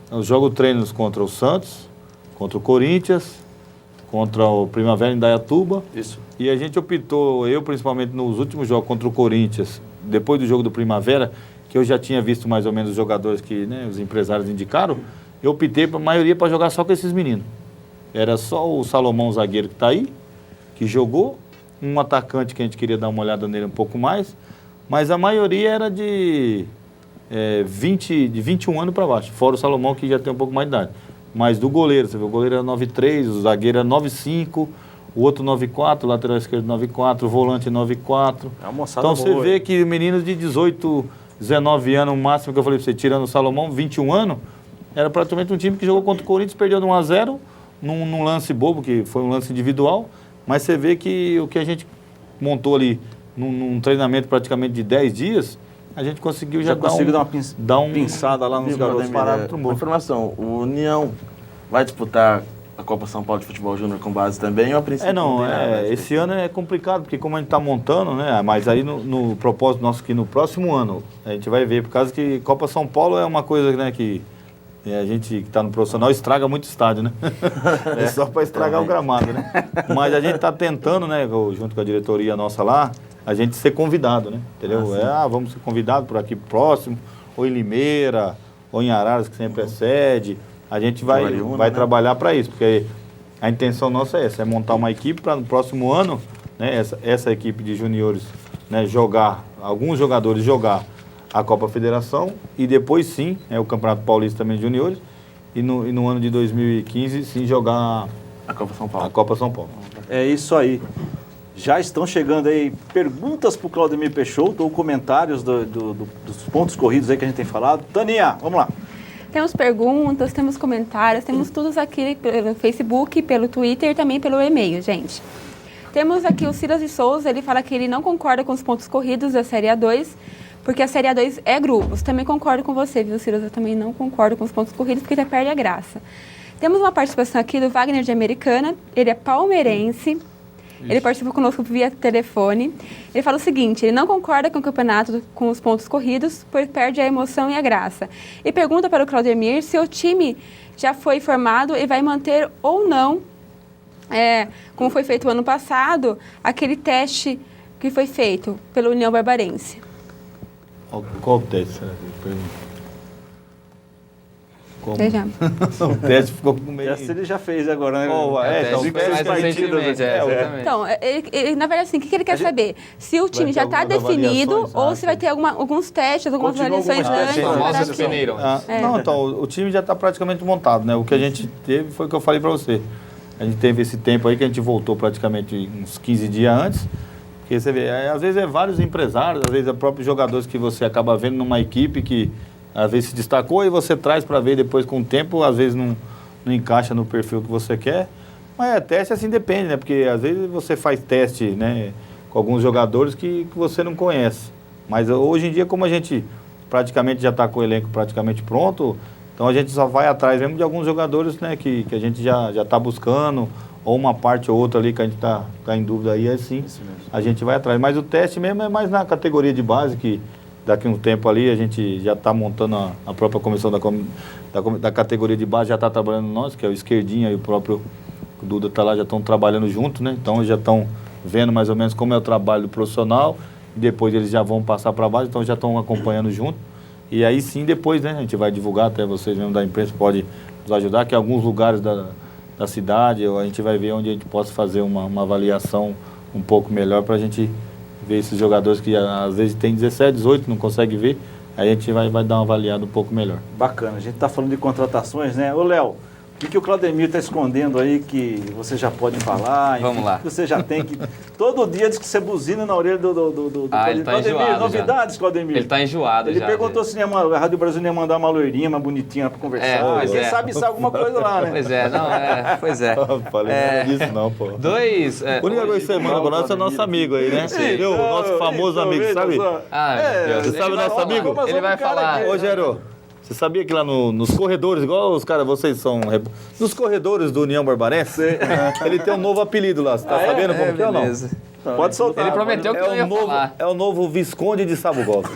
eu jogo treinos contra o Santos, contra o Corinthians, contra o Primavera em Indaiatuba. Isso. E a gente optou, eu principalmente nos últimos jogos contra o Corinthians, depois do jogo do Primavera, que eu já tinha visto mais ou menos os jogadores que, né, os empresários indicaram, eu optei para a maioria para jogar só com esses meninos. Era só o Salomão, o zagueiro que está aí, que jogou, um atacante que a gente queria dar uma olhada nele um pouco mais, mas a maioria era de 21 anos para baixo, fora o Salomão que já tem um pouco mais de idade. Mas do goleiro, você vê, o goleiro era 9,3, o zagueiro era 9,5, o outro 9,4, o lateral esquerdo 9,4, o volante 9,4. Então você vê que meninos de 18, 19 anos, o máximo que eu falei para você, tirando o Salomão, 21 anos, era praticamente um time que jogou contra o Corinthians, perdeu de 1-0, num lance bobo, que foi um lance individual, mas você vê que o que a gente montou ali, num treinamento praticamente de 10 dias, a gente conseguiu já dar uma pinçada lá nos garotos parados. Uma informação, o União vai disputar a Copa São Paulo de Futebol Júnior com base também ou a princípio? Esse ano é complicado, porque como a gente está montando, né, mas aí no propósito nosso que no próximo ano a gente vai ver, por causa que Copa São Paulo é uma coisa, né, que a gente que está no profissional estraga muito estádio, né? É só para estragar o gramado, né? Mas a gente está tentando, né, junto com a diretoria nossa lá, a gente ser convidado, né? Entendeu? Vamos ser convidados por aqui próximo, ou em Limeira, ou em Araras, que sempre é sede. A gente vai trabalhar para isso, porque a intenção nossa é essa, é montar uma equipe para no próximo ano, né, essa equipe de juniores, né, alguns jogadores jogar a Copa Federação e depois sim, o Campeonato Paulista também de juniores, e no ano de 2015 sim jogar a Copa São Paulo. A Copa São Paulo. É isso aí. Já estão chegando aí perguntas para o Claudemir Peixoto ou comentários dos pontos corridos aí que a gente tem falado. Taninha, vamos lá. Temos perguntas, temos comentários, temos tudo aqui pelo Facebook, pelo Twitter e também pelo e-mail, gente. Temos aqui o Silas de Souza, ele fala que ele não concorda com os pontos corridos da Série A2, porque a Série A2 é grupos. Também concordo com você, viu, Silas? Eu também não concordo com os pontos corridos, porque já perde a graça. Temos uma participação aqui do Wagner de Americana, ele é palmeirense, ele participou conosco via telefone. Ele fala o seguinte, ele não concorda com o campeonato com os pontos corridos, pois perde a emoção e a graça. E pergunta para o Claudemir se o time já foi formado e vai manter ou não, como foi feito o ano passado, aquele teste que foi feito pela União Barbarense. Qual o teste? Como? Veja. O teste ficou com meio... Essa ele já fez agora, né? Então, mais recentemente, exatamente. Então, na verdade, assim, o que ele quer saber? Se o time ter já está algumas definido avaliações, ou se vai ter alguns testes, algumas Continua avaliações algumas antes. testes. para Famosos que- definiram. Não, então, o time já está praticamente montado, né? O que a gente teve foi o que eu falei para você. A gente teve esse tempo aí que a gente voltou praticamente uns 15 dias antes. Porque você vê, às vezes é vários empresários, às vezes é próprios jogadores que você acaba vendo numa equipe que às vezes se destacou e você traz para ver depois com o tempo, às vezes não encaixa no perfil que você quer. Mas teste assim depende, né? Porque às vezes você faz teste, né, com alguns jogadores que você não conhece. Mas hoje em dia, como a gente praticamente já está com o elenco praticamente pronto, então a gente só vai atrás mesmo de alguns jogadores, né, que a gente já está buscando, ou uma parte ou outra ali que a gente está em dúvida aí, assim, a gente vai atrás. Mas o teste mesmo é mais na categoria de base, que daqui a um tempo ali a gente já está montando a própria comissão da categoria de base, já está trabalhando nós, que é o Esquerdinha e o próprio Duda está lá, já estão trabalhando junto, né? Então já estão vendo mais ou menos como é o trabalho do profissional, e depois eles já vão passar para a base, então já estão acompanhando junto. E aí sim, depois, né, a gente vai divulgar, até vocês mesmo da imprensa podem nos ajudar, que em alguns lugares da cidade, a gente vai ver onde a gente possa fazer uma avaliação um pouco melhor para a gente ver esses jogadores que às vezes tem 17, 18, não consegue ver, aí a gente vai dar uma avaliada um pouco melhor. Bacana, a gente está falando de contratações, né? Ô, Léo, o que o Claudemir está escondendo aí que você já pode falar? Vamos enfim, lá. Que você já tem que... Todo dia diz que você buzina na orelha do Ele tá Claudemir, enjoado novidades, já. Claudemir. Ele tá enjoado Ele já. perguntou se a Rádio Brasil ia mandar uma loirinha, uma bonitinha para conversar. Pois Quem é. sabe alguma coisa lá, né? Pois é. Falei nada disso não, pô. Dois... A única coisa que você manda pra nós é nosso amigo aí, né? Sim, Viu? O nosso famoso então, amigo, veja sabe? só. Meu Deus. Você sabe o nosso amigo? Ele vai falar. Ô, Gero, você sabia que lá nos corredores, igual os caras, vocês são... Nos corredores do União Barbarense, ele tem um novo apelido lá. Você tá sabendo como que é ou não? Pode soltar. Ele prometeu que não ia falar. É o novo Visconde de Sabugosa.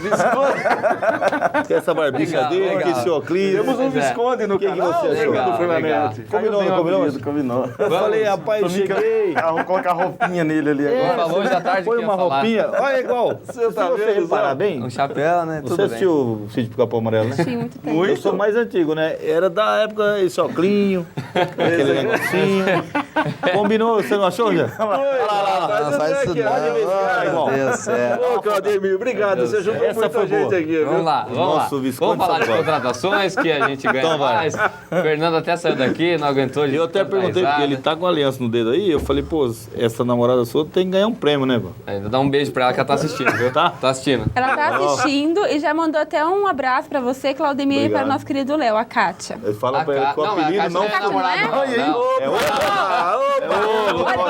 Que é essa barbicha Legal, dele, legal. que esse óculos. Temos um Pois é. Visconde no O que canal. você achou? do Firmamento. Combinou, não combinou? Combinou. Eu falei, rapaz, eu cheguei. Vou colocar a roupinha nele ali agora. Falou hoje à tarde Põe que ia uma falar. roupinha. Olha, igual. Você tá Se você vendo, reparar Zé? bem, Um chapéu, né? você Tudo bem. assistiu o Sítio do Capão Amarelo, né? Sim, muito tempo. Eu sou mais antigo, né? Era da época, esse óculinho, aquele negocinho. Combinou, você não achou, já? Não faz isso irmão. Meu Deus do céu. Ô, Claudemir, obrigado. Você ajudou Essa muita foi gente boa. aqui, viu? Vamos lá. Nosso Visconde Vamos falar de Sabugosa. contratações que a gente ganha Então vai. mais. O Fernando até saiu daqui, não aguentou de Eu até tanta perguntei, porque risada. ele tá com a aliança no dedo aí, eu falei, pô, essa namorada sua tem que ganhar um prêmio, né, pô? Ainda dá um beijo pra ela que ela tá assistindo, viu? Tá? Tá assistindo. Ela tá assistindo e já mandou até um abraço pra você, Claudemir, e para Obrigado. o nosso querido Léo, a Kátia. Ele fala pra ele que o Não, mas a apelido Kátia não... é namorada, Não é? não. É outro.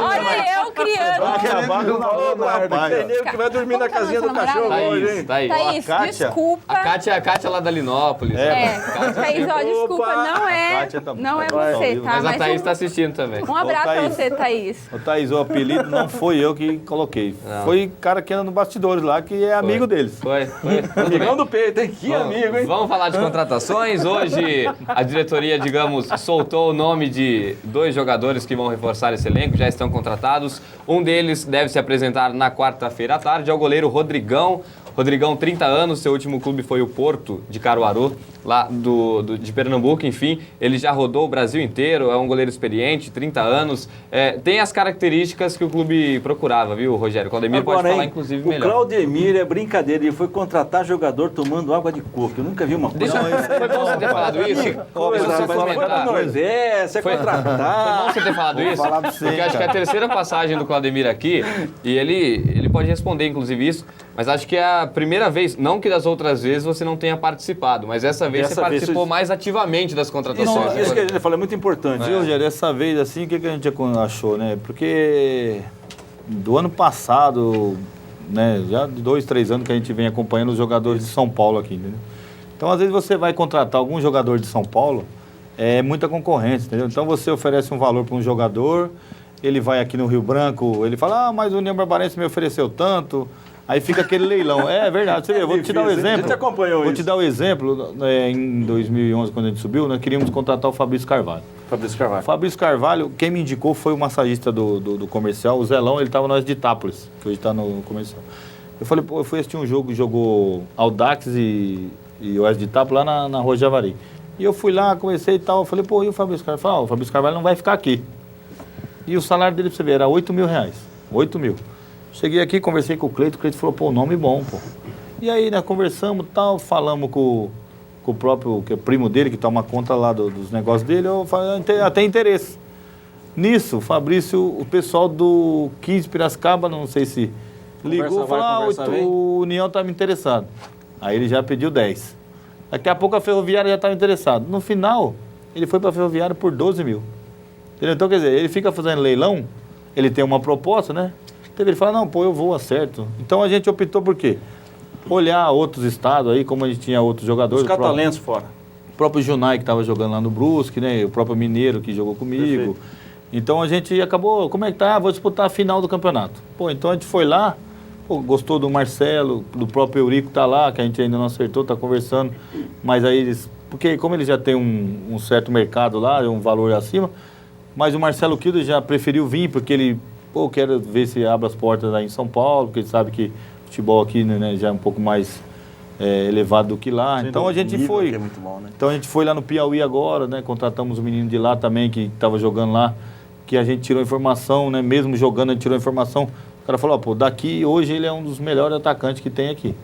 Olha eu criando. Acabar com o namoro do rapaz, Tem ó. nego que vai dormir na Como que é casinha do nossa namorada? cachorro hoje, Thaís, hein? Thaís. Thaís, Kátia? desculpa. A Kátia lá da Linópolis. Thaís, ó, desculpa, não é, Kátia tá- não é vai, você, ó, tá? Mas a Thaís um, tá assistindo também. um abraço pra Thaís. você, Thaís. Ô, Thaís, o apelido não foi eu que coloquei. Não. Foi cara que anda no bastidores lá, que é amigo deles. Foi. Tudo bem. Amigão do peito, hein? Que amigo, hein? Vamos falar de contratações. Hoje a diretoria, digamos, soltou o nome de 2 jogadores que vão reforçar esse elenco, já estão contratados. Um deles deve se apresentar na quarta-feira à tarde, é o goleiro Rodrigão. Rodrigão, 30 anos, seu último clube foi o Porto de Caruaru, lá de Pernambuco, enfim. Ele já rodou o Brasil inteiro, é um goleiro experiente, 30 anos. Tem as características que o clube procurava, viu, Rogério? O Claudemir pode falar, inclusive, melhor. O Claudemir é brincadeira, ele foi contratar jogador tomando água de coco. Eu nunca vi uma coisa. Foi bom você ter falado isso? Foi no Nordeste, é contratar. Foi bom você ter falado isso, porque acho que é a terceira passagem do Claudemir aqui, e ele pode responder, inclusive, isso, mas acho que é a primeira vez, não que das outras vezes você não tenha participado, mas essa vez você participou mais ativamente das contratações. Isso que a gente falou é muito importante. Viu, Rogério, dessa vez, assim, o que a gente achou, né? Porque do ano passado, né, já de 2, 3 anos que a gente vem acompanhando os jogadores de São Paulo aqui, entendeu? Então, às vezes, você vai contratar algum jogador de São Paulo, é muita concorrência, entendeu? Então, você oferece um valor para um jogador, ele vai aqui no Rio Branco, ele fala, mas o União Barbarense me ofereceu tanto, aí fica aquele leilão. É verdade, você vê, vou te dar um exemplo. A gente acompanhou Vou te dar um exemplo, em 2011, quando a gente subiu, nós queríamos contratar o Fabrício Carvalho. Fabrício Carvalho, quem me indicou foi o massagista do comercial, o Zelão, ele estava nós de Itápolis, que hoje está no comercial. Eu falei, pô, eu fui assistir um jogo que jogou Audax e Oeste de Itápolis lá na Rua Javari. E eu fui lá, comecei e tal, eu falei, pô, e o Fabrício Carvalho? Eu falei, o Fabrício Carvalho não vai ficar aqui. E o salário dele, pra você ver, era R$8.000. 8 mil. Cheguei aqui, conversei com o Cleito falou, pô, nome bom, pô. E aí, nós conversamos e tal, falamos com o próprio, que é primo dele, que toma conta lá dos negócios dele, eu falei, até interesse. Nisso, Fabrício, o pessoal do 15 Piracicaba, não sei se ligou e falou, o União tá me interessado. Aí ele já pediu 10. Daqui a pouco a Ferroviária já estava interessada. No final, ele foi para a Ferroviária por 12 mil. Entendeu? Então, quer dizer, ele fica fazendo leilão, ele tem uma proposta, né? Então ele fala, não, pô, eu vou, acerto. Então a gente optou por quê? Olhar outros estados aí, como a gente tinha outros jogadores. Buscar talentos fora. O próprio Junai, que estava jogando lá no Brusque, né? O próprio Mineiro, que jogou comigo. Perfeito. Então a gente acabou, como é que tá? Vou disputar a final do campeonato. Pô, então a gente foi lá, pô, gostou do Marcelo, do próprio Eurico tá lá, que a gente ainda não acertou, tá conversando. Mas aí eles, porque como ele já tem um certo mercado lá, um valor acima, mas o Marcelo Quildo já preferiu vir, porque ele, pô, quero ver se abre as portas aí em São Paulo, porque ele sabe que o futebol aqui, né, já é um pouco mais elevado do que lá. Sim, então a gente foi. É muito bom, né? Então a gente foi lá no Piauí agora, né? Contratamos um menino de lá também, que estava jogando lá, que a gente tirou informação, né? Mesmo jogando, a gente tirou informação. O cara falou, pô, daqui hoje ele é um dos melhores atacantes que tem aqui.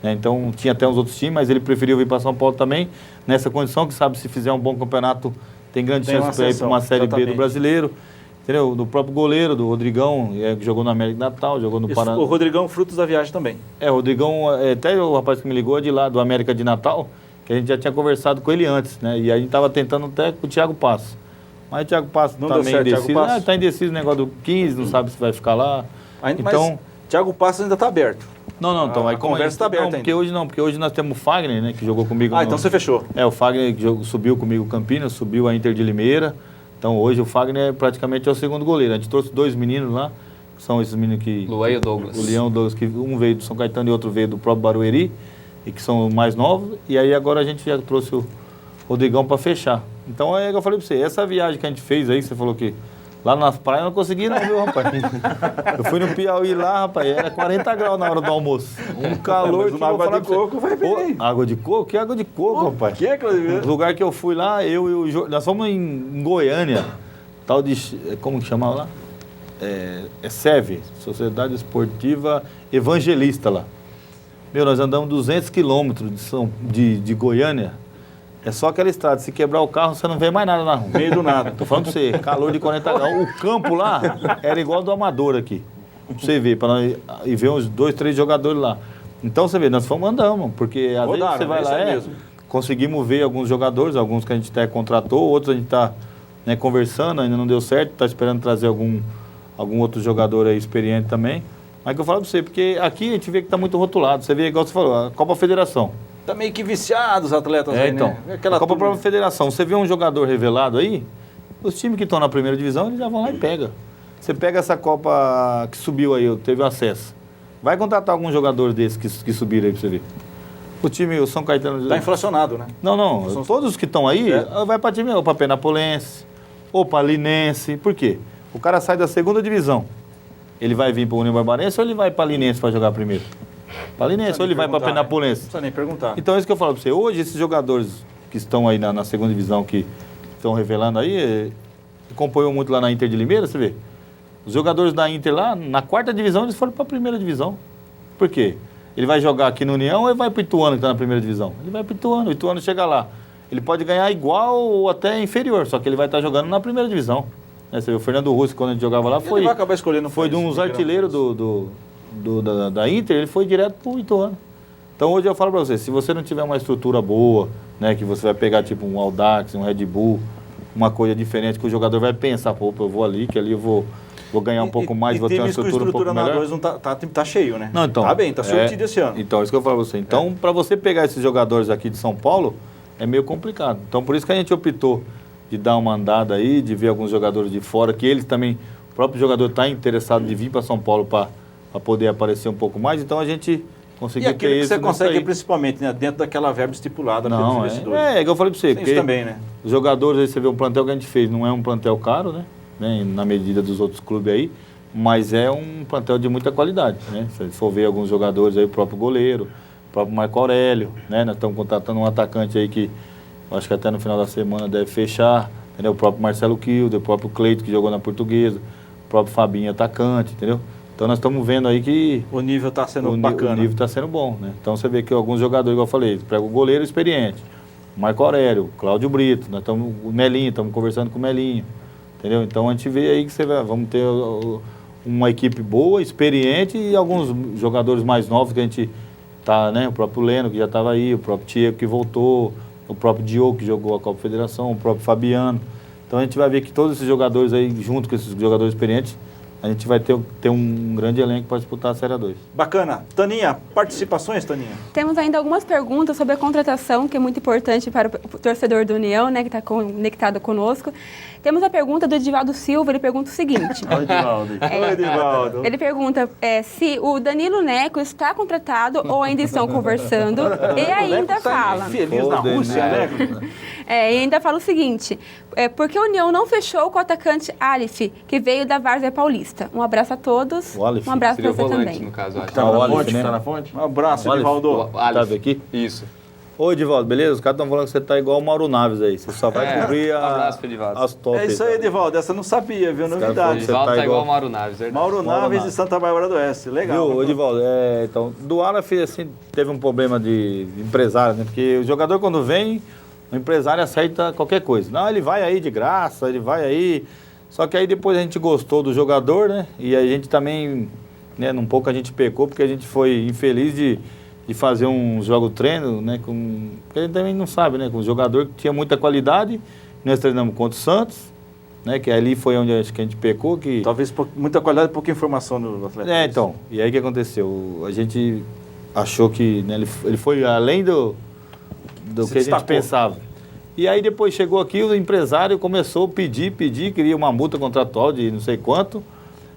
Né? Então tinha até uns outros times, mas ele preferiu vir para São Paulo também, nessa condição, que sabe, se fizer um bom campeonato, tem grande chance para ir para uma Série B do Brasileiro. Entendeu? Do próprio goleiro, do Rodrigão, que jogou no América de Natal, jogou no Paraná. O Rodrigão, frutos da viagem também. O Rodrigão, até o rapaz que me ligou de lá, do América de Natal, que a gente já tinha conversado com ele antes, né? E a gente estava tentando até com o Thiago Passo. Mas o Thiago Passo não também indeciso. Está indeciso o negócio do 15, não sabe se vai ficar lá. Então, mas Thiago Passo ainda está aberto. Não, então aí a conversa está aberta ainda. Porque hoje nós temos o Fagner, né, que jogou comigo. Então você fechou. O Fagner que subiu comigo Campinas, subiu a Inter de Limeira. Então hoje o Fagner praticamente é o segundo goleiro. A gente trouxe 2 meninos lá, que são esses meninos que... Luan e o Douglas. O Leão e o Douglas, que um veio do São Caetano e outro veio do próprio Barueri, e que são mais novos. E aí agora a gente já trouxe o Rodrigão para fechar. Então é que eu falei para você, essa viagem que a gente fez aí, você falou que lá nas praias eu não consegui não, viu, rapaz? Eu fui no Piauí lá, rapaz, era 40 graus na hora do almoço. Um calor que água de coco vai bem. Água de coco? Que água de coco, rapaz? Que é, o lugar que eu fui lá, eu e o Jorge, nós fomos em Goiânia, tal de, como que chamava lá? SEV, Sociedade Esportiva Evangelista lá. Meu, nós andamos 200 quilômetros de Goiânia. É só aquela estrada, se quebrar o carro, você não vê mais nada na rua. Meio do nada. Tô falando pra você, calor de 40 graus. O campo lá era igual ao do Amador aqui. Pra você ver, pra nós ir ver uns 2, 3 jogadores lá. Então você vê, nós fomos andando, porque às vezes você vai lá, conseguimos ver alguns jogadores, alguns que a gente até contratou, outros a gente tá, né, conversando, ainda não deu certo, tá esperando trazer algum outro jogador aí experiente também. Mas que eu falo pra você, porque aqui a gente vê que tá muito rotulado. Você vê, igual você falou, a Copa Federação. Tá meio que viciado os atletas aí, então, né? A Copa Própria Federação, você vê um jogador revelado aí, os times que estão na primeira divisão, eles já vão lá e pegam. Você pega essa Copa que subiu aí, teve acesso. Vai contratar algum jogador desses que subiram aí pra você ver. O time, o São Caetano... Tá inflacionado, né? Não. Todos os que estão aí, vai para time, ou para Penapolense, ou para Linense. Por quê? O cara sai da segunda divisão. Ele vai vir para o União Barbarense ou ele vai para Linense para jogar primeiro? Palinense, ou ele vai para Penapolense. Não precisa nem perguntar. Então é isso que eu falo para você. Hoje, esses jogadores que estão aí na segunda divisão, que estão revelando aí, acompanhou muito lá na Inter de Limeira, você vê. Os jogadores da Inter lá, na quarta divisão, eles foram para a primeira divisão. Por quê? Ele vai jogar aqui no União ou ele vai para o Ituano, que está na primeira divisão? Ele vai para o Ituano. O Ituano chega lá. Ele pode ganhar igual ou até inferior, só que ele vai estar jogando na primeira divisão. Você vê, o Fernando Russo, quando a gente jogava lá, Ele vai acabar escolhendo foi de uns artilheiros da Inter, ele foi direto para o Ituano. Então hoje eu falo para você, se você não tiver uma estrutura boa, né, que você vai pegar tipo um Audax, um Red Bull, uma coisa diferente, que o jogador vai pensar, pô, eu vou ali, que ali eu vou ganhar um pouco mais, vou ter uma estrutura um pouco melhor. Não tá cheio, né? Não, então, tá bem, tá sortido esse ano. Então, isso que eu falo para você. Então, para você pegar esses jogadores aqui de São Paulo, é meio complicado. Então, por isso que a gente optou de dar uma andada aí, de ver alguns jogadores de fora, que eles também, o próprio jogador está interessado de vir para São Paulo para poder aparecer um pouco mais. Então, a gente conseguiu ter isso. E você consegue, aí, principalmente, né, dentro daquela verba estipulada pelos investidores. É que eu falei para você. Isso também, né? Os jogadores, aí você vê o plantel que a gente fez, não é um plantel caro, né? Na medida dos outros clubes aí, mas é um plantel de muita qualidade, né? Se for ver alguns jogadores aí, o próprio goleiro, o próprio Marco Aurélio, né? Nós estamos contratando um atacante aí que acho que até no final da semana deve fechar, entendeu? O próprio Marcelo Kilder, o próprio Cleito, que jogou na Portuguesa, o próprio Fabinho, atacante, entendeu? Então nós estamos vendo aí que o nível está sendo bacana. O nível está sendo bom, né? Então você vê que alguns jogadores, igual eu falei, pega o goleiro experiente, o Marco Aurélio, o Cláudio Brito, nós estamos, o Melinho, estamos conversando com o Melinho, entendeu? Então a gente vê aí que vamos ter uma equipe boa, experiente e alguns jogadores mais novos que a gente tá, né? O próprio Leno, que já estava aí, o próprio Diego, que voltou, o próprio Diogo, que jogou a Copa Federação, o próprio Fabiano. Então a gente vai ver que todos esses jogadores aí, junto com esses jogadores experientes, a gente vai ter um grande elenco para disputar a Série A2. Bacana. Taninha, participações, Taninha? Temos ainda algumas perguntas sobre a contratação, que é muito importante para o torcedor do União, né, que está conectado conosco. Temos a pergunta do Edivaldo Silva, ele pergunta o seguinte. Oi, Edivaldo. Oi, Edivaldo. Ele pergunta se o Danilo Neco está contratado ou ainda estão conversando. E ainda fala... Feliz na Rússia, né? E ainda fala o seguinte, por que a União não fechou com o atacante Alif, que veio da Várzea Paulista? Um abraço a todos, um abraço para você volante, também. No caso, acho. Tá na fonte, né? Tá na fonte? Um abraço, Edivaldo. Tá aqui? Isso. Ô, Edivaldo, beleza? Os caras estão falando que você tá igual o Mauro Naves aí. Você só vai cobrir abraço pro Edivaldo. as tops. É isso aí, Edivaldo. Essa eu não sabia, viu? Novidade. Você Edivaldo tá tá igual igual o Mauro Naves, verdade? Mauro Naves de Santa Bárbara do Oeste. Legal. Viu, Edivaldo, então, do Aleph, assim, teve um problema de empresário, né? Porque o jogador, quando vem, o empresário aceita qualquer coisa. Não, ele vai aí de graça, ele vai aí. Só que aí depois a gente gostou do jogador, né? E a gente também, né, um pouco a gente pecou, porque a gente foi infeliz de fazer um jogo-treino, né? Porque a gente também não sabe, né? Com um jogador que tinha muita qualidade. Nós treinamos contra o Santos, né? Que ali foi onde acho que a gente pecou. Talvez muita qualidade e pouca informação no atleta. Então. E aí o que aconteceu? A gente achou que, né, ele foi além do que a gente pensava. E aí depois chegou aqui, o empresário começou a pedir, queria uma multa contratual de não sei quanto,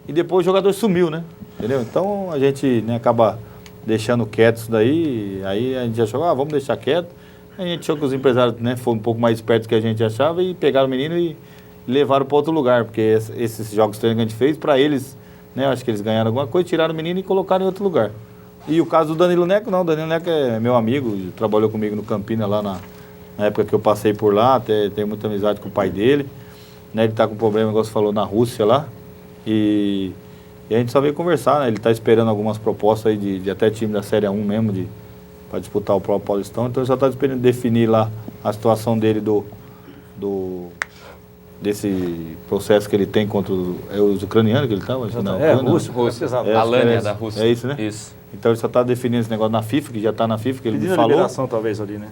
e depois o jogador sumiu, né? Entendeu? Então a gente, né, acaba deixando quieto isso daí, aí a gente achou, vamos deixar quieto. Aí a gente achou que os empresários, né, foram um pouco mais espertos que a gente achava e pegaram o menino e levaram para outro lugar, porque esses jogos treinos que a gente fez, para eles, né, eu acho que eles ganharam alguma coisa, tiraram o menino e colocaram em outro lugar. E o caso do Danilo Neco, não, o Danilo Neco é meu amigo, trabalhou comigo no Campina lá na época que eu passei por lá, até tenho muita amizade com o pai dele, né, ele está com problema, igual você falou, na Rússia lá, e a gente só veio conversar, né, ele está esperando algumas propostas aí de até time da Série 1 mesmo, para disputar o próprio Paulistão, então ele só está esperando definir lá a situação dele desse processo que ele tem contra os ucranianos que ele estava? Rússia, exato. Alânia da Rússia. É isso, né? Isso. Então ele só está definindo esse negócio na FIFA, que já está na FIFA, que ele me Pedindo falou. liberação talvez ali, né?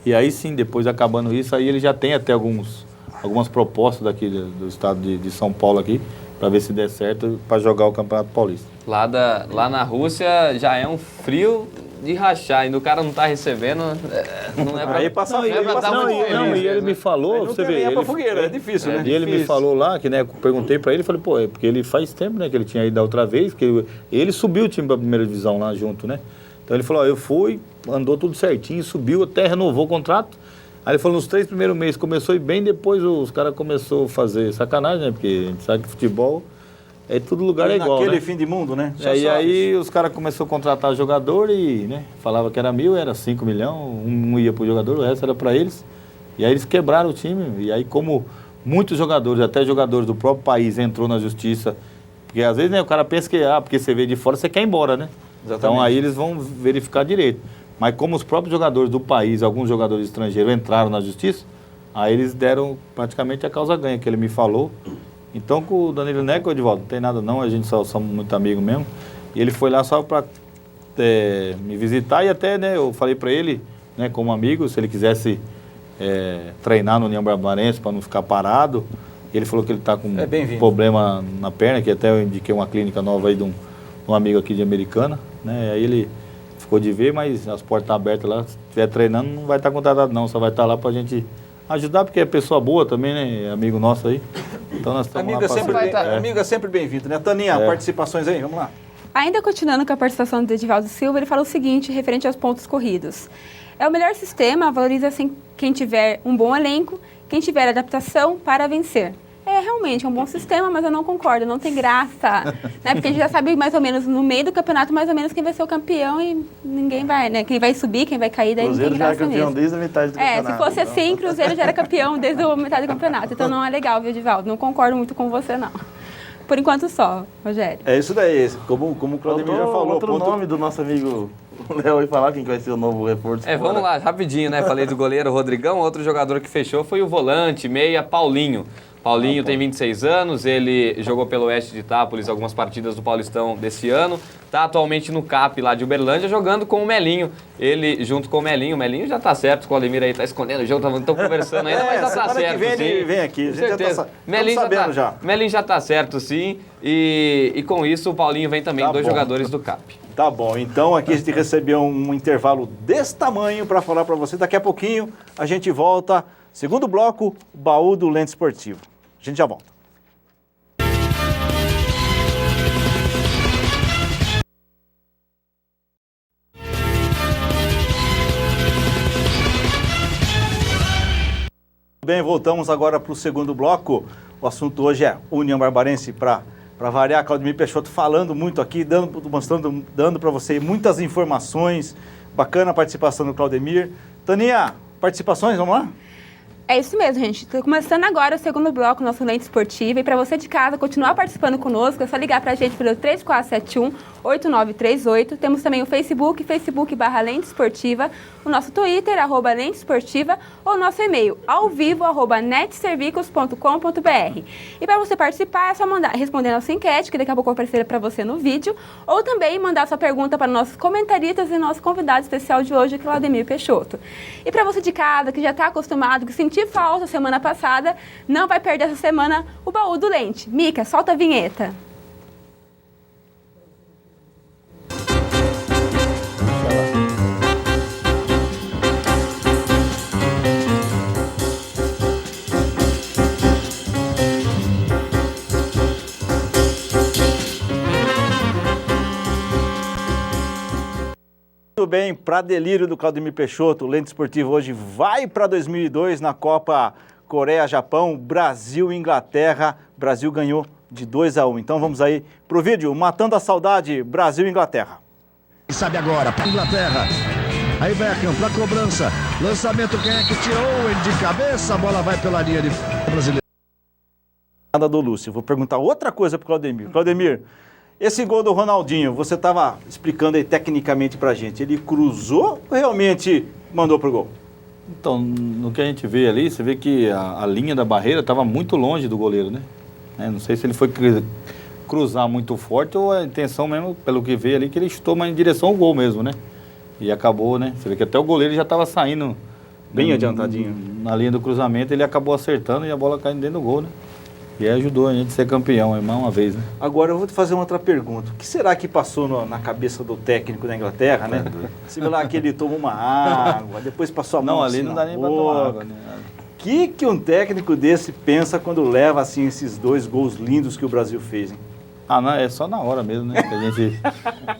E aí sim, depois acabando isso, aí ele já tem até algumas propostas daqui do estado de São Paulo aqui, para ver se der certo, para jogar o Campeonato Paulista. Lá na Rússia já é um frio de rachar, ainda o cara não tá recebendo, não é pra... Aí passa não é pra dar muito feliz, e ele né? me falou, você vê, pra fogueira, é difícil, né? E ele me falou lá, que, né, eu perguntei pra ele, falei, pô, é porque ele faz tempo, né, que ele tinha ido da outra vez, que ele subiu o time pra primeira divisão lá junto, né? Então ele falou, eu fui, andou tudo certinho, subiu, até renovou o contrato. Aí ele falou, nos 3 primeiros meses começou e bem, depois os caras começaram a fazer sacanagem, né? Porque a gente sabe que futebol É todo lugar é igual, naquele né? fim de mundo, né? E aí os caras começaram a contratar jogador e, né, falava que era 1.000, era 5 milhões, um ia pro jogador, o resto era para eles. E aí eles quebraram o time. E aí como muitos jogadores, até jogadores do próprio país entrou na justiça, porque às vezes, né, o cara pensa que, porque você veio de fora, você quer ir embora, né? Exatamente. Então aí eles vão verificar direito. Mas como os próprios jogadores do país, alguns jogadores estrangeiros entraram na justiça, aí eles deram praticamente a causa ganha, que ele me falou. Então com o Danilo Neco, Edivaldo, não tem nada não, a gente só somos muito amigos mesmo. E ele foi lá só para me visitar e até, né, eu falei para ele, né, como amigo, se ele quisesse treinar no União Barbarense para não ficar parado. Ele falou que ele está com problema na perna, que até eu indiquei uma clínica nova aí de um amigo aqui de Americana, né? Aí ele ficou de ver, mas as portas estão abertas lá, se estiver treinando não vai estar contratado não, só vai estar lá para a gente ajudar, porque é pessoa boa também, né? É amigo nosso aí. Então nós estamos amigo é sempre bem-vindo, né? Taninha, participações aí, vamos lá. Ainda continuando com a participação do Edivaldo Silva, ele fala o seguinte, referente aos pontos corridos. É o melhor sistema, valoriza assim, quem tiver um bom elenco, quem tiver adaptação para vencer. É realmente um bom sistema, mas eu não concordo, não tem graça, né? Porque a gente já sabe mais ou menos, no meio do campeonato, mais ou menos quem vai ser o campeão e ninguém vai, né? Quem vai subir, quem vai cair, daí Cruzeiro não tem graça já é campeão mesmo. desde a metade do campeonato. Se fosse então. assim, Cruzeiro já era campeão desde a metade do campeonato, então não é legal, viu, Edivaldo? Não concordo muito com você, não. Por enquanto só, Rogério. É isso daí, como o Claudemir já falou. Outro nome do nosso amigo Léo e falar quem vai ser o novo reforço. Vamos lá, rapidinho, né? Falei do goleiro Rodrigão, outro jogador que fechou foi o volante, meia, Paulinho. Paulinho tem 26 anos, ele jogou pelo Oeste de Itápolis algumas partidas do Paulistão desse ano, está atualmente no CAP lá de Uberlândia, jogando com o Melinho. Ele junto com o Melinho já tá certo, o Claudemir aí tá escondendo o jogo, estão conversando ainda, mas já tá certo, que vem, sim. ele vem aqui, Com certeza. Melinho já tá certo, sim, e com isso o Paulinho vem também, dois jogadores do CAP. Tá bom, então aqui a gente recebeu um intervalo desse tamanho para falar para você. Daqui a pouquinho a gente volta, segundo bloco, o baú do Lente Esportivo. A gente já volta. Bem, voltamos agora para o segundo bloco. O assunto hoje é União Barbarense, para variar. Claudemir Peixoto falando muito aqui, dando para você muitas informações. Bacana a participação do Claudemir. Taninha, participações, vamos lá? É isso mesmo, gente. Tô começando agora o segundo bloco, nosso Lente Esportiva. E para você de casa continuar participando conosco, é só ligar para a gente pelo 3471-8938. Temos também o Facebook.com/Lente Esportiva, o nosso Twitter, @Lente Esportiva, ou o nosso e-mail, alvivo@netservicos.com.br. E para você participar, é só responder a nossa enquete, que daqui a pouco vai aparecer para você no vídeo, ou também mandar sua pergunta para nossos comentaristas e nosso convidado especial de hoje, Claudemir Peixoto. E para você de casa, que já está acostumado, que sentiu falta semana passada, não vai perder essa semana o baú do Lente. Mica, solta a vinheta. Muito bem, para delírio do Claudemir Peixoto, o Lente Esportivo hoje vai para 2002 na Copa Coreia-Japão, Brasil e Inglaterra. Brasil ganhou de 2-1. Então vamos aí pro vídeo, matando a saudade, Brasil e Inglaterra. Sabe agora, para Inglaterra. Aí Beckham para cobrança. Lançamento, quem é que tirou? Ele de cabeça, a bola vai pela linha de brasileiro. Nada do Lúcio. Vou perguntar outra coisa pro Claudemir. Claudemir, esse gol do Ronaldinho, você estava explicando aí tecnicamente pra gente. Ele cruzou ou realmente mandou pro gol? Então, no que a gente vê ali, você vê que a linha da barreira estava muito longe do goleiro, né? Não sei se ele foi cruzar muito forte ou a intenção mesmo, pelo que vê ali, que ele chutou mais em direção ao gol mesmo, né? E acabou, né? Você vê que até o goleiro já estava saindo bem adiantadinho na linha do cruzamento, ele acabou acertando e a bola caindo dentro do gol, né? E ajudou a gente a ser campeão, mais uma vez, né? Agora eu vou te fazer uma outra pergunta. O que será que passou na cabeça do técnico da Inglaterra, né? Você viu lá que ele tomou uma água, depois passou a mão não, assim ali não dá nem pra tomar água, né? O que um técnico desse pensa quando leva assim esses 2 gols lindos que o Brasil fez, hein? Ah, não, é só na hora mesmo, né? Que a gente...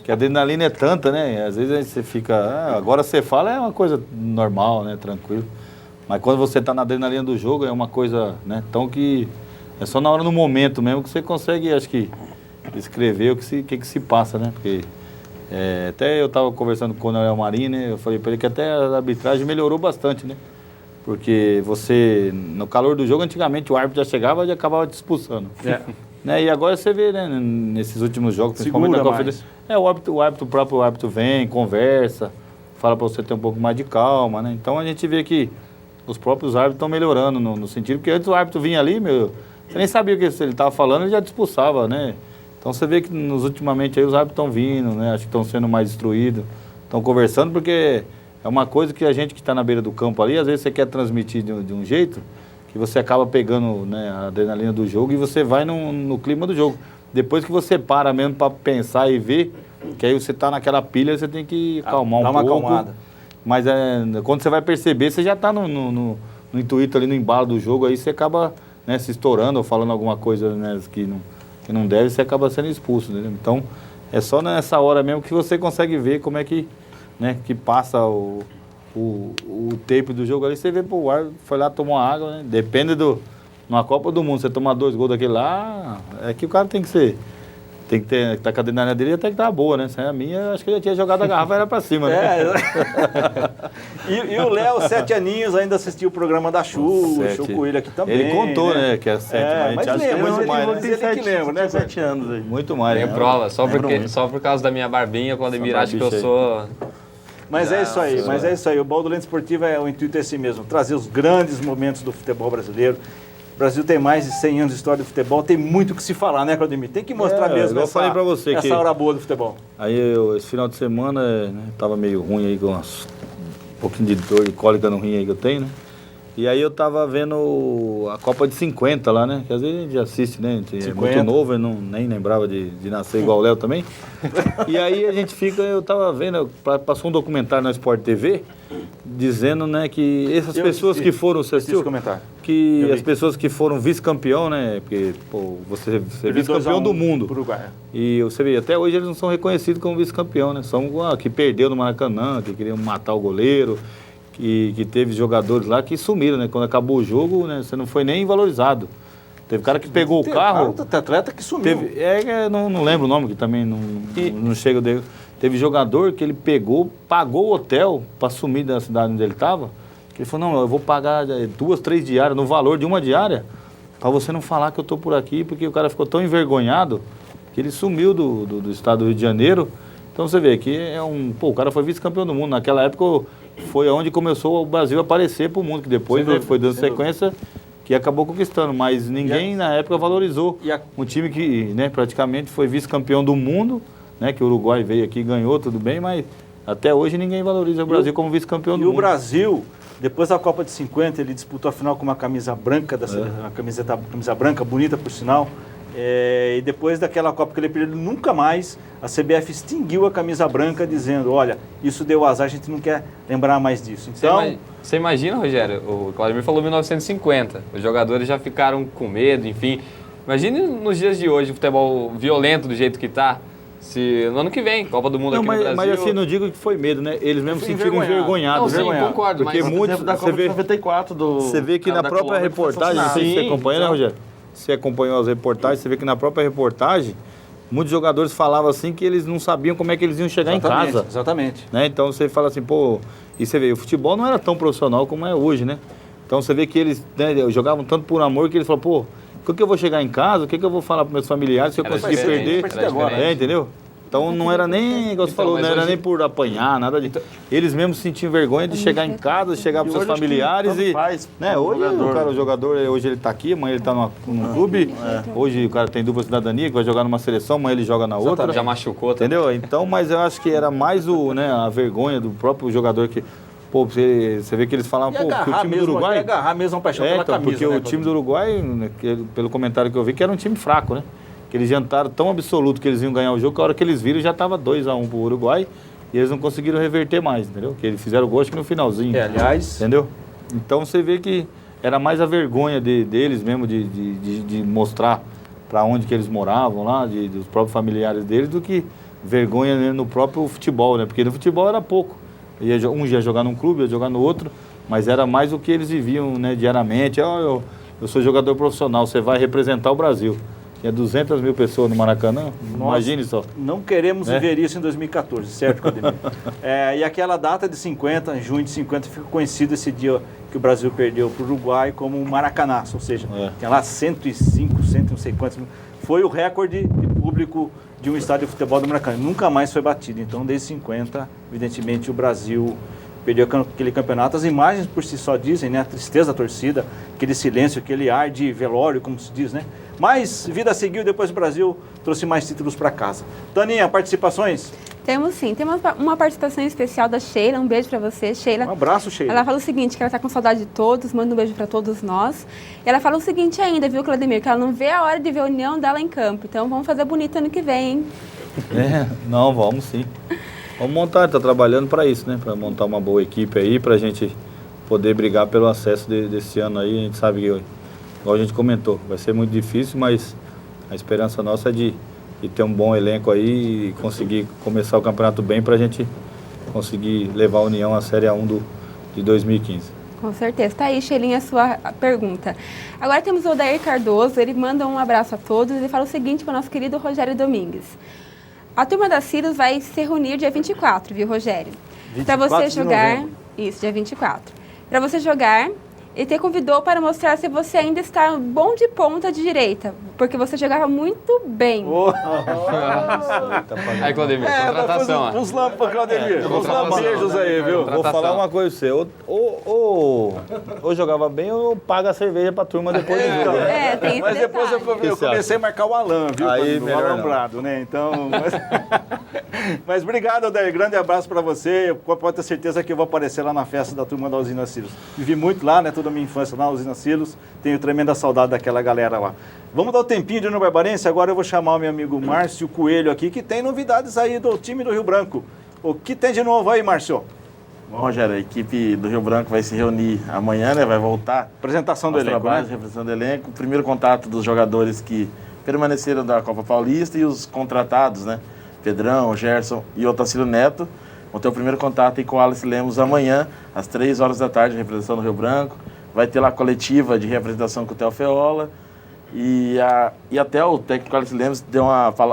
que a adrenalina é tanta, né? Às vezes você fica... agora você fala, é uma coisa normal, né? Tranquilo. Mas quando você tá na adrenalina do jogo, é uma coisa, né? Então que... é só na hora, no momento mesmo, que você consegue, acho que, descrever o que se passa, né? Porque até eu estava conversando com o Coronel Marinho, né? Eu falei para ele que até a arbitragem melhorou bastante, né? Porque você, no calor do jogo, antigamente o árbitro já chegava e acabava te expulsando. Né? E agora você vê, né, nesses últimos jogos, principalmente na conferência, o próprio árbitro vem, conversa, fala para você ter um pouco mais de calma, né? Então a gente vê que os próprios árbitros estão melhorando no sentido que antes o árbitro vinha ali, você nem sabia o que ele estava falando, ele já te expulsava, né? Então você vê que ultimamente aí os árbitros estão vindo, né? Acho que estão sendo mais instruídos, estão conversando, porque é uma coisa que a gente que está na beira do campo ali, às vezes você quer transmitir de um jeito que você acaba pegando, né, a adrenalina do jogo e você vai no clima do jogo. Depois que você para mesmo para pensar e ver, que aí você está naquela pilha, você tem que acalmar um pouco. Dá uma acalmada. Mas quando você vai perceber, você já está no intuito ali, no embalo do jogo, aí você acaba, né, se estourando ou falando alguma coisa, né, que não deve, você acaba sendo expulso, né? Então, é só nessa hora mesmo que você consegue ver como é que, né, que passa o tape do jogo ali. Você vê, o árbitro foi lá, tomou água, né? Depende numa Copa do Mundo, você tomar 2 gols daquele lá, é que o cara tem que ter, tá com a adrenalina dele até que tá boa, né? A minha, acho que eu já tinha jogado a garrafa, era pra cima, né? E o Léo, 7 aninhos, ainda assistiu o programa da Chu, deixou com ele aqui também. Ele contou, né, que é 7, mas lembra, muito mais, né? Ele que lembra, né? 7 anos aí. Muito mais. Tem prova, só por causa da minha barbinha, quando ele acha que eu sou... Mas é isso aí, o Baldolente Esportivo o intuito é esse mesmo, trazer os grandes momentos do futebol brasileiro. O Brasil tem mais de 100 anos de história do futebol, tem muito o que se falar, né, Claudemir? Tem que mostrar mesmo eu falei pra você essa hora boa do futebol. Aí esse final de semana, né, tava meio ruim aí, com um pouquinho de dor de cólica no rim aí que eu tenho, né? E aí eu tava vendo a Copa de 50 lá, né? Que às vezes a gente assiste, né? A gente é muito novo, eu nem lembrava de nascer igual o Léo também. E aí a gente eu tava vendo, passou um documentário na Sport TV, dizendo, né, que essas pessoas que foram, você assistiu? Que as pessoas que foram vice-campeão, né? Porque, pô, você é vice-campeão do mundo. Uruguai. E você vê, até hoje eles não são reconhecidos como vice-campeão, né? São que perdeu no Maracanã, que queriam matar o goleiro. Que teve jogadores lá que sumiram, né? Quando acabou o jogo, né, você não foi nem valorizado. Teve cara que pegou o carro... Teve atleta que sumiu. Não lembro o nome, que também não chega dele. Teve jogador que ele pagou o hotel para sumir da cidade onde ele estava. Que ele falou, não, eu vou pagar 2, 3 diárias, no valor de uma diária, para você não falar que eu estou por aqui, porque o cara ficou tão envergonhado que ele sumiu do estado do Rio de Janeiro. Então você vê que o cara foi vice-campeão do mundo. Naquela época foi onde começou o Brasil a aparecer para o mundo, que depois foi dando sequência, que acabou conquistando. Mas ninguém na época valorizou um time que, né, praticamente foi vice-campeão do mundo, né, que o Uruguai veio aqui e ganhou, tudo bem, mas até hoje ninguém valoriza o Brasil como vice-campeão do mundo. E o Brasil, depois da Copa de 50, ele disputou a final com uma camisa branca, uma camisa branca, bonita por sinal. E depois daquela Copa que ele perdeu, nunca mais a CBF extinguiu a camisa branca, dizendo, olha, isso deu azar, a gente não quer lembrar mais disso. Então, você imagina, Rogério, o Claudemir falou 1950, os jogadores já ficaram com medo, enfim. Imagine nos dias de hoje o futebol violento do jeito que está. Se no ano que vem, Copa do Mundo aqui no Brasil... Mas assim, não digo que foi medo, né? Eles mesmos se sentiram envergonhados. Não, sim, concordo, porque mas... muitos, da Copa de 94 você vê que na própria reportagem, você acompanha, né, Rogério? Você acompanhou as reportagens, você vê que na própria reportagem, muitos jogadores falavam assim que eles não sabiam como é que eles iam chegar em casa. Exatamente. Né? Então você fala assim, pô... E você vê, o futebol não era tão profissional como é hoje, né? Então você vê que eles, né, jogavam tanto por amor que eles falaram, pô, o que eu vou chegar em casa, o que eu vou falar para meus familiares se eu conseguir perder? Entendeu? Então não era nem, igual você falou, não era nem por apanhar, nada de... Eles mesmos sentiam vergonha de chegar em casa, chegar para seus familiares e... Né, hoje o jogador, hoje ele está aqui, amanhã ele está num clube, hoje o cara tem dupla cidadania, que vai jogar numa seleção, amanhã ele joga na outra. Já machucou. Entendeu? Então, mas eu acho que era mais a vergonha do próprio jogador que... Pô, você vê que eles falavam, pô, que o time do Uruguai... agarrar mesmo a paixão pela camisa, porque o time do Uruguai, pelo comentário que eu vi, que era um time fraco, né? Que eles jantaram tão absoluto que eles iam ganhar o jogo, que a hora que eles viram já estava 2-1 pro Uruguai e eles não conseguiram reverter mais, entendeu? Que eles fizeram o gol acho que no finalzinho. Aliás... Entendeu? Então você vê que era mais a vergonha deles mesmo de mostrar para onde que eles moravam lá, dos próprios familiares deles, do que vergonha, né, no próprio futebol, né? Porque no futebol era pouco. Um ia jogar num clube, ia jogar no outro, mas era mais o que eles viviam, né, diariamente. Eu sou jogador profissional, você vai representar o Brasil. Tinha 200 mil pessoas no Maracanã. Imagine só. Não queremos ver isso em 2014, certo, Claudemir? E aquela data de 50, junho de 50, ficou conhecido esse dia que o Brasil perdeu para o Uruguai como o Maracanaço, ou seja, tinha lá 105, 100 não sei quantos mil. Foi o recorde de público de um estádio de futebol do Maracanã. Nunca mais foi batido. Então, desde 50, evidentemente, o Brasil perdeu aquele campeonato. As imagens por si só dizem, né? A tristeza da torcida, aquele silêncio, aquele ar de velório, como se diz, né? Mas vida seguiu, depois o Brasil trouxe mais títulos para casa. Taninha, participações? Temos sim, temos uma participação especial da Sheila, um beijo para você, Sheila. Um abraço, Sheila. Ela fala o seguinte, que ela tá com saudade de todos, manda um beijo para todos nós. E ela fala o seguinte ainda, viu, Claudemir, que ela não vê a hora de ver a união dela em campo. Então vamos fazer bonito ano que vem, hein? Não, vamos sim. Vamos montar, está trabalhando para isso, né? Para montar uma boa equipe aí, para a gente poder brigar pelo acesso desse ano aí. A gente sabe que, igual a gente comentou, vai ser muito difícil, mas a esperança nossa é de ter um bom elenco aí e conseguir começar o campeonato bem para a gente conseguir levar a União à Série A1 de 2015. Com certeza. Tá aí, Sheilinha, a sua pergunta. Agora temos o Odair Cardoso, ele manda um abraço a todos e fala o seguinte para o nosso querido Rogério Domingues. A turma da Silos vai se reunir dia 24, viu, Rogério? Para você jogar... Isso, dia 24. Para você jogar, ele te convidou para mostrar se você ainda está bom de ponta de direita, porque você jogava muito bem. Aí, Claudemir, contratação. Uns lampos, Claudemir. Uns lampejos aí, viu? Vou falar uma coisa pra você, ou jogava bem ou paga a cerveja pra turma depois do jogo. Tem esse Mas depois detalhe. eu comecei a marcar o Alan, viu? Aí, o melhor alambrado, né? Então... Mas obrigado, Odair. Grande abraço pra você. Pode ter certeza que eu vou aparecer lá na festa da turma da Usina Silos. Vivi muito lá, né? Toda a minha infância lá na Usina Silos. Tenho tremenda saudade daquela galera lá. Vamos dar o tempinho de Júnior Barbarense. Agora eu vou chamar o meu amigo Márcio Coelho aqui, que tem novidades aí do time do Rio Branco. O que tem de novo aí, Márcio? Bom, Rogério, a equipe do Rio Branco vai se reunir amanhã, né? Vai voltar. Apresentação do elenco, trabalhos, né? representação do elenco. O primeiro contato dos jogadores que permaneceram da Copa Paulista e os contratados, né? Pedrão, Gerson e Otacílio Neto. Vão ter o primeiro contato aí com o Alice Lemos amanhã, às 3 horas da tarde, representação do Rio Branco. Vai ter lá a coletiva de representação com o Theo Feola. E até o técnico Alice Lemos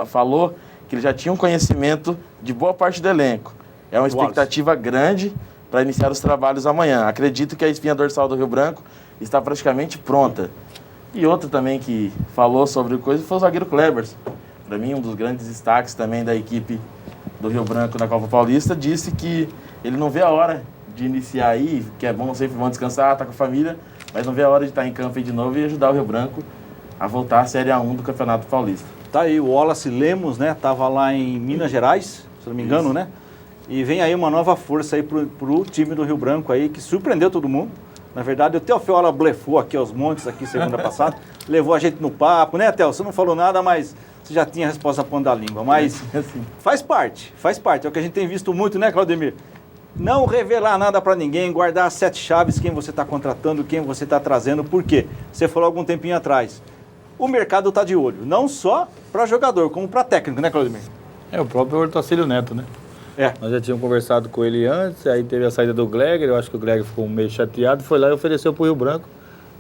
falou que ele já tinha um conhecimento de boa parte do elenco. É uma expectativa grande para iniciar os trabalhos amanhã. Acredito que a espinha dorsal do Rio Branco está praticamente pronta. E outro também que falou sobre coisa foi o zagueiro Klebers. Para mim, um dos grandes destaques também da equipe do Rio Branco na Copa Paulista, disse que ele não vê a hora de iniciar aí, que é bom, sempre bom descansar, tá com a família, mas não vê a hora de estar em campo aí de novo e ajudar o Rio Branco a voltar à Série A1 do Campeonato Paulista. Tá aí, o Wallace Lemos, né? Tava lá em Minas Gerais, se não me engano, né? E vem aí uma nova força aí pro time do Rio Branco aí, que surpreendeu todo mundo. Na verdade, o Theo Feola blefou aqui aos montes, aqui segunda passada, levou a gente no papo, né, Theo? Você não falou nada, mas você já tinha a resposta na ponta da língua. Mas faz parte. É o que a gente tem visto muito, né, Claudemir? Não revelar nada para ninguém, guardar as 7 chaves, quem você está contratando, quem você está trazendo. Por quê? Você falou algum tempinho atrás. O mercado está de olho, não só para jogador, como para técnico, né, Claudemir? É o próprio Otacílio Neto, né? É. Nós já tínhamos conversado com ele antes, aí teve a saída do Gleger, eu acho que o Gleger ficou meio chateado, foi lá e ofereceu pro Rio Branco.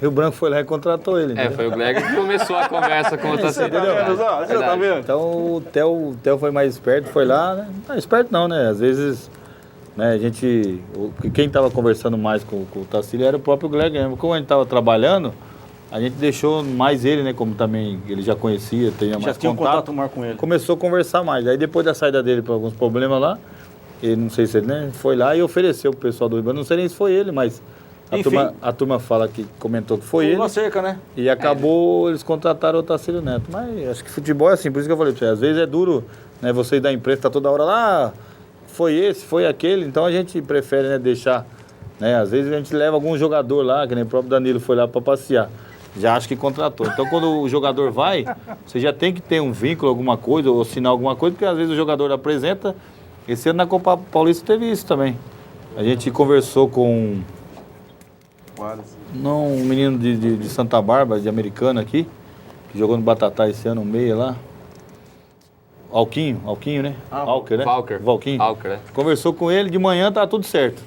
Rio Branco foi lá e contratou ele. Foi o Gleger que começou a conversa com o Otacílio. Você tá vendo? Então o Theo foi mais esperto, foi lá, né? Não, esperto não, né? Às vezes, né, a gente... Quem estava conversando mais com o Otacílio era o próprio Gleger. Como a gente estava trabalhando, a gente deixou mais ele, né? Como também ele já conhecia, tinha mais tinha contato maior com ele. Começou a conversar mais. Aí depois da saída dele por alguns problemas lá, ele, não sei se ele, né, foi lá e ofereceu pro pessoal do Rio Branco. Não sei nem se foi ele, mas a turma fala que comentou que foi ele. Cerca, né? E acabou, eles contrataram o Otacílio Neto. Mas acho que futebol é assim, por isso que eu falei pra você. Às vezes é duro, né? Você da imprensa tá toda hora lá, foi esse, foi aquele. Então a gente prefere, né, deixar, né? Às vezes a gente leva algum jogador lá, que nem o próprio Danilo foi lá para passear. Já acho que contratou. Então quando o jogador vai, você já tem que ter um vínculo, alguma coisa, ou assinar alguma coisa, porque às vezes o jogador apresenta. Esse ano na Copa Paulista teve isso também. A gente conversou com um menino de Santa Bárbara, de Americana aqui, que jogou no Batatá esse ano, um meia lá. Alquinho, né? Alker, né? Valquinho. Conversou com ele, de manhã tá tudo certo.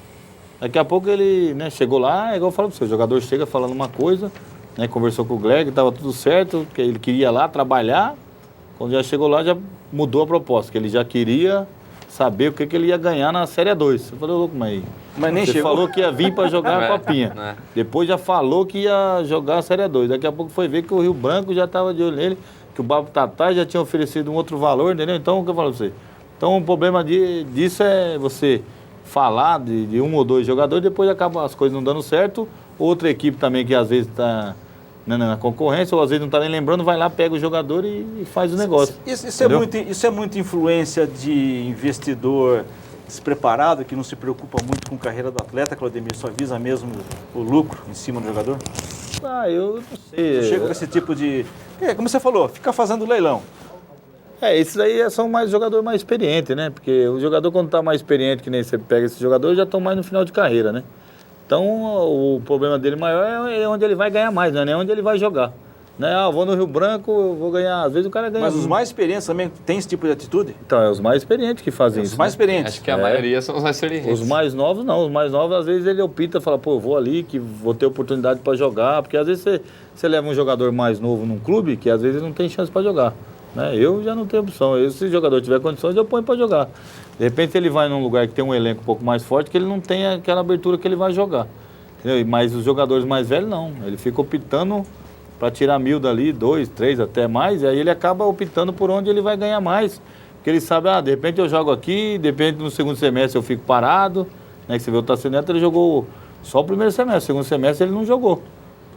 Daqui a pouco ele, né, chegou lá, é igual eu falo pra você, o jogador chega falando uma coisa, né, conversou com o Gleg, estava tudo certo, que ele queria lá trabalhar. Quando já chegou lá, já mudou a proposta, que ele já queria saber o que ele ia ganhar na Série 2. Eu falei, louco, mas nem você chegou. falou que ia vir para jogar a Copinha. né? Depois já falou que ia jogar a Série 2. Daqui a pouco foi ver que o Rio Branco já estava de olho nele, que o Babo Tatá já tinha oferecido um outro valor, entendeu? Então, o que eu falo pra você? Então, o problema disso é você falar de um ou dois jogadores, depois acaba as coisas não dando certo. Outra equipe também que às vezes está na concorrência, ou às vezes não está nem lembrando, vai lá, pega o jogador e faz o negócio. Isso é muito influência de investidor despreparado, que não se preocupa muito com a carreira do atleta, Claudemir, só visa mesmo o lucro em cima do jogador? Eu não sei. Chega com esse tipo de... como você falou, fica fazendo leilão. Esses aí são mais jogadores mais experientes, né? Porque o jogador, quando está mais experiente, que nem você pega esses jogadores, já estão mais no final de carreira, né? Então, o problema dele maior é onde ele vai ganhar mais, né? Onde ele vai jogar. Né? Eu vou no Rio Branco, eu vou ganhar. Às vezes o cara ganha. Mas os mais experientes também têm esse tipo de atitude? Então, é os mais experientes que fazem isso. Os mais experientes. Acho que a maioria são os mais experientes. Os mais novos, não. Os mais novos, às vezes, ele opta e fala, pô, eu vou ali, que vou ter oportunidade para jogar. Porque às vezes você leva um jogador mais novo num clube, que às vezes não tem chance para jogar. Né? Eu já não tenho opção. Se o jogador tiver condições, eu ponho para jogar. De repente ele vai num lugar que tem um elenco um pouco mais forte, que ele não tem aquela abertura que ele vai jogar. Entendeu? Mas os jogadores mais velhos não. Ele fica optando para tirar 1.000 dali, 2, 3, até mais, e aí ele acaba optando por onde ele vai ganhar mais. Porque ele sabe, de repente eu jogo aqui, de repente no segundo semestre eu fico parado. Né? Que você vê o Tasso Neto, ele jogou só o primeiro semestre, o segundo semestre ele não jogou.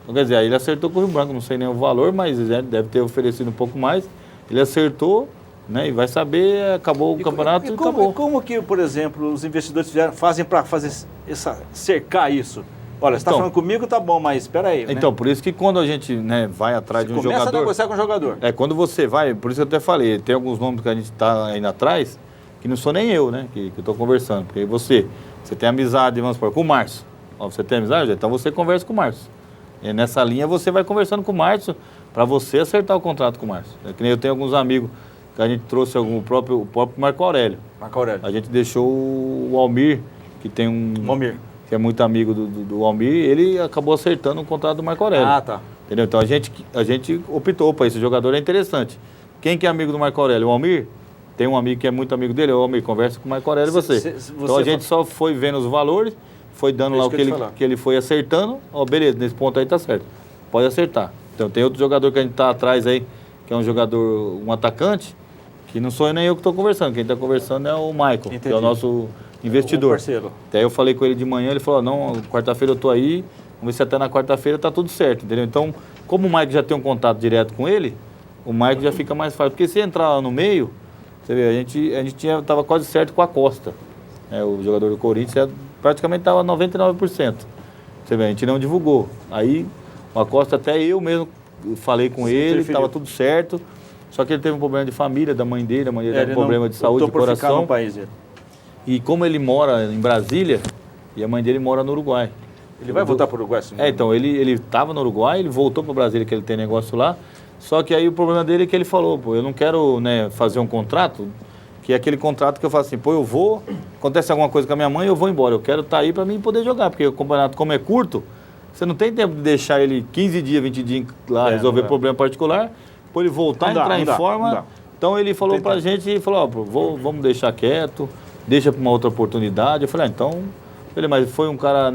Então, quer dizer, aí ele acertou com o Rio Branco, não sei nem o valor, mas deve ter oferecido um pouco mais. Ele acertou, né, e vai saber, acabou o campeonato e acabou. Como que, por exemplo, os investidores fazem para cercar isso? Olha, você está falando comigo, tá bom, mas espera aí. Então, por isso que quando a gente vai atrás de um jogador... Começa a negociar com o jogador. Quando você vai, por isso que eu até falei, tem alguns nomes que a gente está ainda atrás, que não sou nem eu, né, que eu estou conversando. Porque você tem amizade, vamos supor, com o Márcio. Você tem amizade? Então você conversa com o Márcio. E nessa linha você vai conversando com o Márcio para você acertar o contrato com o Márcio. Que nem eu tenho alguns amigos que a gente trouxe o próprio Marco Aurélio. Marco Aurélio. A gente deixou o Almir, que tem Almir. Que é muito amigo do Almir, ele acabou acertando o contrato do Marco Aurélio. Tá. Entendeu? Então a gente optou para esse jogador, é interessante. Quem que é amigo do Marco Aurélio? O Almir? Tem um amigo que é muito amigo dele, o Almir, conversa com o Marco Aurélio e você. Então a gente só foi vendo os valores, foi dando lá o que ele foi acertando. Beleza, nesse ponto aí tá certo. Pode acertar. Então tem outro jogador que a gente tá atrás aí, que é um jogador, um atacante, que não sou nem eu que estou conversando. Quem está conversando é o Michael, que é o nosso investidor. Parceiro. Até eu falei com ele de manhã, ele falou, não, quarta-feira eu tô aí, vamos ver se até na quarta-feira tá tudo certo, entendeu? Então, como o Michael já tem um contato direto com ele, o Michael já fica mais fácil. Porque se entrar lá no meio, você vê, a gente tava quase certo com a Costa. O jogador do Corinthians praticamente estava 99%. Você vê, a gente não divulgou. Aí, o Acosta, até eu mesmo falei com ele, estava tudo certo. Só que ele teve um problema de família, da mãe dele teve um problema de saúde, de coração. No país dele. E como ele mora em Brasília, e a mãe dele mora no Uruguai. Ele vai voltar para o Uruguai? Então, ele estava no Uruguai, ele voltou para Brasília, que ele tem negócio lá. Só que aí o problema dele é que ele falou, eu não quero fazer um contrato, que é aquele contrato que eu falo assim, eu vou, acontece alguma coisa com a minha mãe, eu vou embora. Eu quero estar aí para mim poder jogar, porque o campeonato, como é curto, você não tem tempo de deixar ele 15 dias, 20 dias lá, resolver problema particular, para ele voltar, entrar em forma. Então ele falou pra gente, vamos deixar quieto, deixa para uma outra oportunidade. Eu falei, mas foi um cara,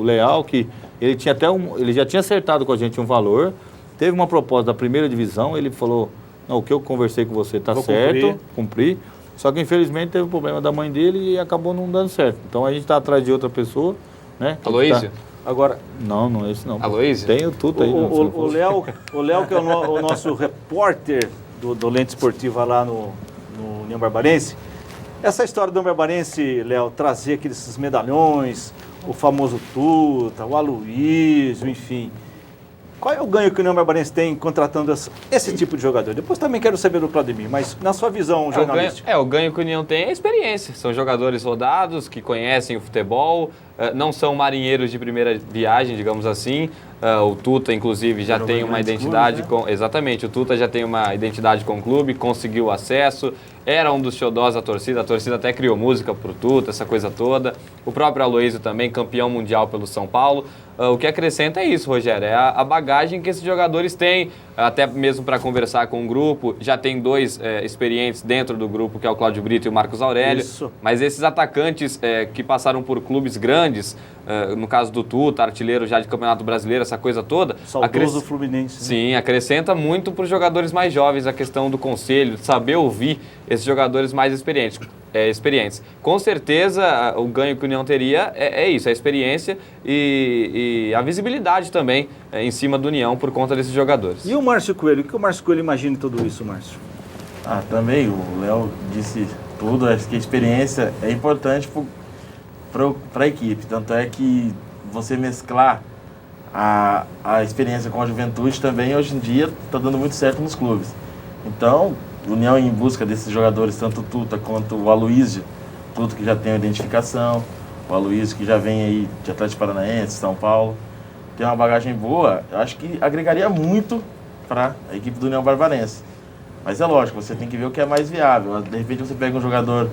leal, que ele tinha ele já tinha acertado com a gente um valor, teve uma proposta da primeira divisão, ele falou, não, o que eu conversei com você está certo, cumprir. Só que infelizmente teve o problema da mãe dele e acabou não dando certo. Então a gente está atrás de outra pessoa, né? Aloísio? Agora, não é esse não. Aloísio? Tenho tudo aí. O Léo, que é o nosso repórter do Lente Esportiva lá no União Barbarense, essa história do União Barbarense, Léo, trazer aqueles medalhões, o famoso Tuta, o Aloísio, enfim. Qual é o ganho que o União Barbarense tem contratando esse tipo de jogador? Depois também quero saber do Claudemir, mas na sua visão jornalística. O ganho que o União tem é a experiência. São jogadores rodados, que conhecem o futebol, não são marinheiros de primeira viagem, digamos assim. O Tuta, inclusive, já tem uma identidade com... Exatamente, o Tuta já tem uma identidade com o clube, conseguiu acesso, era um dos xodós da torcida, a torcida até criou música pro Tuta, essa coisa toda. O próprio Aloysio também, campeão mundial pelo São Paulo. O que acrescenta é isso, Rogério, é a bagagem que esses jogadores têm, até mesmo para conversar com o grupo. Já tem dois experientes dentro do grupo, que é o Cláudio Brito e o Marcos Aurélio. Isso. Mas esses atacantes que passaram por clubes grandes, no caso do Tuta, artilheiro já de Campeonato Brasileiro, essa coisa toda... Saudoso Fluminense. Né? Sim, acrescenta muito para os jogadores mais jovens a questão do conselho, de saber ouvir esses jogadores mais experientes. Com certeza, o ganho que o União teria é isso, a experiência e a visibilidade também em cima do União por conta desses jogadores. E o Márcio Coelho? O que o Márcio Coelho imagina de tudo isso, Márcio? Também, o Léo disse tudo, acho que a experiência é importante para a equipe, tanto é que você mesclar a experiência com a juventude também, hoje em dia, está dando muito certo nos clubes. Então, União em busca desses jogadores, tanto o Tuta quanto o Aloysio, Tuta que já tem a identificação, o Aloysio que já vem aí de Atlético Paranaense, São Paulo, tem uma bagagem boa, eu acho que agregaria muito para a equipe do União Barbarense. Mas é lógico, você tem que ver o que é mais viável. De repente você pega um jogador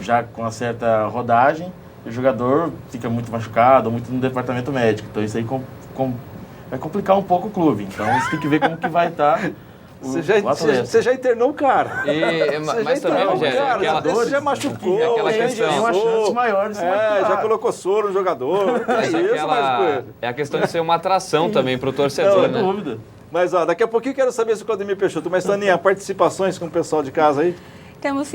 já com uma certa rodagem, e o jogador fica muito machucado, muito no departamento médico. Então isso aí vai complicar um pouco o clube. Então você tem que ver como que vai estar Você já internou o cara. Mas também, Rogério, você já machucou. aquela questão. Tem uma chance maior de se machucar. Já colocou soro no jogador. É a questão de ser uma atração também para o torcedor, né? Sem dúvida. Mas daqui a pouquinho eu quero saber se o Claudemir Peixoto. Mas, Taninha, participações com o pessoal de casa aí?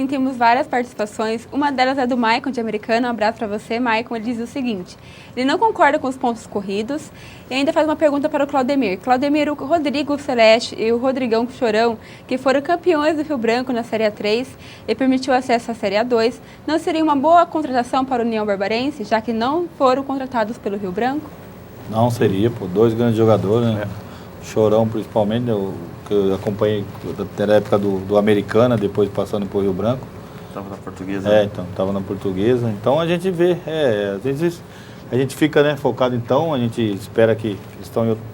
Temos várias participações. Uma delas é do Maicon, de Americana. Um abraço para você, Maicon. Ele diz o seguinte: ele não concorda com os pontos corridos e ainda faz uma pergunta para o Claudemir. Claudemir, o Rodrigo Celeste e o Rodrigão Chorão, que foram campeões do Rio Branco na Série A3 e permitiu acesso à Série A2, não seria uma boa contratação para o União Barbarense, já que não foram contratados pelo Rio Branco? Não seria, dois grandes jogadores, né? Chorão, principalmente, que eu acompanhei na época do Americana, depois passando por Rio Branco. Estava na Portuguesa. Então, estava na Portuguesa. Então a gente vê, às vezes a gente fica, né, focado então, a gente espera que estão em outro...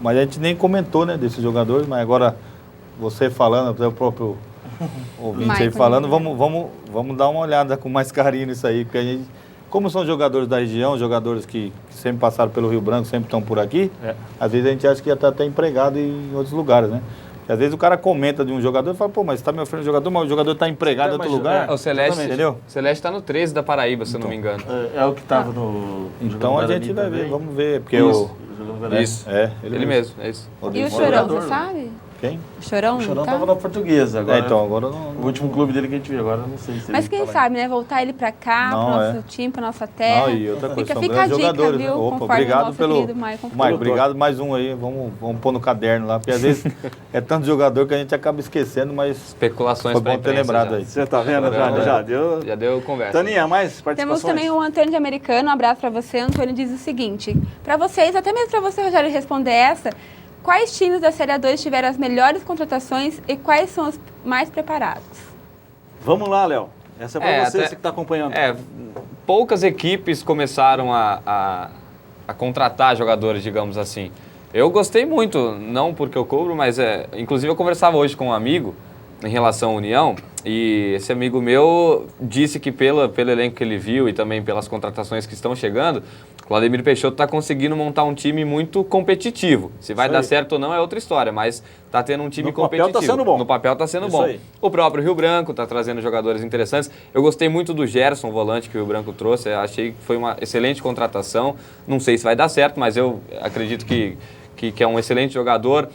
Mas a gente nem comentou, né, desses jogadores, mas agora você falando, o próprio ouvinte aí falando, vamos dar uma olhada com mais carinho nisso aí, porque a gente... Como são jogadores da região, jogadores que sempre passaram pelo Rio Branco, sempre estão por aqui, às vezes a gente acha que já está até empregado em outros lugares, né? Porque às vezes o cara comenta de um jogador e fala, pô, mas você está me oferecendo um jogador, mas o jogador está empregado em outro lugar. O Celeste, entendeu? Celeste está no 13 da Paraíba, se eu não me engano. É o que estava no... Então a gente vai ver, vamos ver, porque Isso. Ele mesmo, é isso. E o Chorão, você sabe? Quem? O Chorão? O Chorão estava na Portuguesa. Agora, agora não... O último clube dele que a gente viu, agora não sei se Mas quem sabe, né? Voltar ele pra cá, pro nosso time, pra nossa terra. E outra coisa, são fica grandes a dica, jogadores. viu? Opa, obrigado pelo... Maicon, obrigado mais um aí. Vamos pôr no caderno lá, porque às vezes é tanto jogador que a gente acaba esquecendo, mas... Especulações foi bom ter lembrado aí. Você tá vendo? Já deu conversa. Taninha, mais participações? Temos também o Antônio de Americano. Um abraço pra você. O Antônio diz o seguinte: pra vocês, até mesmo pra você, Rogério, responder essa... Quais times da Série A2 tiveram as melhores contratações e quais são os mais preparados? Vamos lá, Léo. Essa é para você que está acompanhando. Poucas equipes começaram a contratar jogadores, digamos assim. Eu gostei muito, não porque eu cobro, mas inclusive eu conversava hoje com um amigo em relação à União, e esse amigo meu disse que pelo elenco que ele viu e também pelas contratações que estão chegando, Claudemir Peixoto está conseguindo montar um time muito competitivo. Se vai dar certo ou não é outra história, mas está tendo um time competitivo. No papel está sendo bom. No papel está sendo bom. Aí. O próprio Rio Branco está trazendo jogadores interessantes. Eu gostei muito do Gerson, volante que o Rio Branco trouxe. Eu achei que foi uma excelente contratação. Não sei se vai dar certo, mas eu acredito que é um excelente jogador.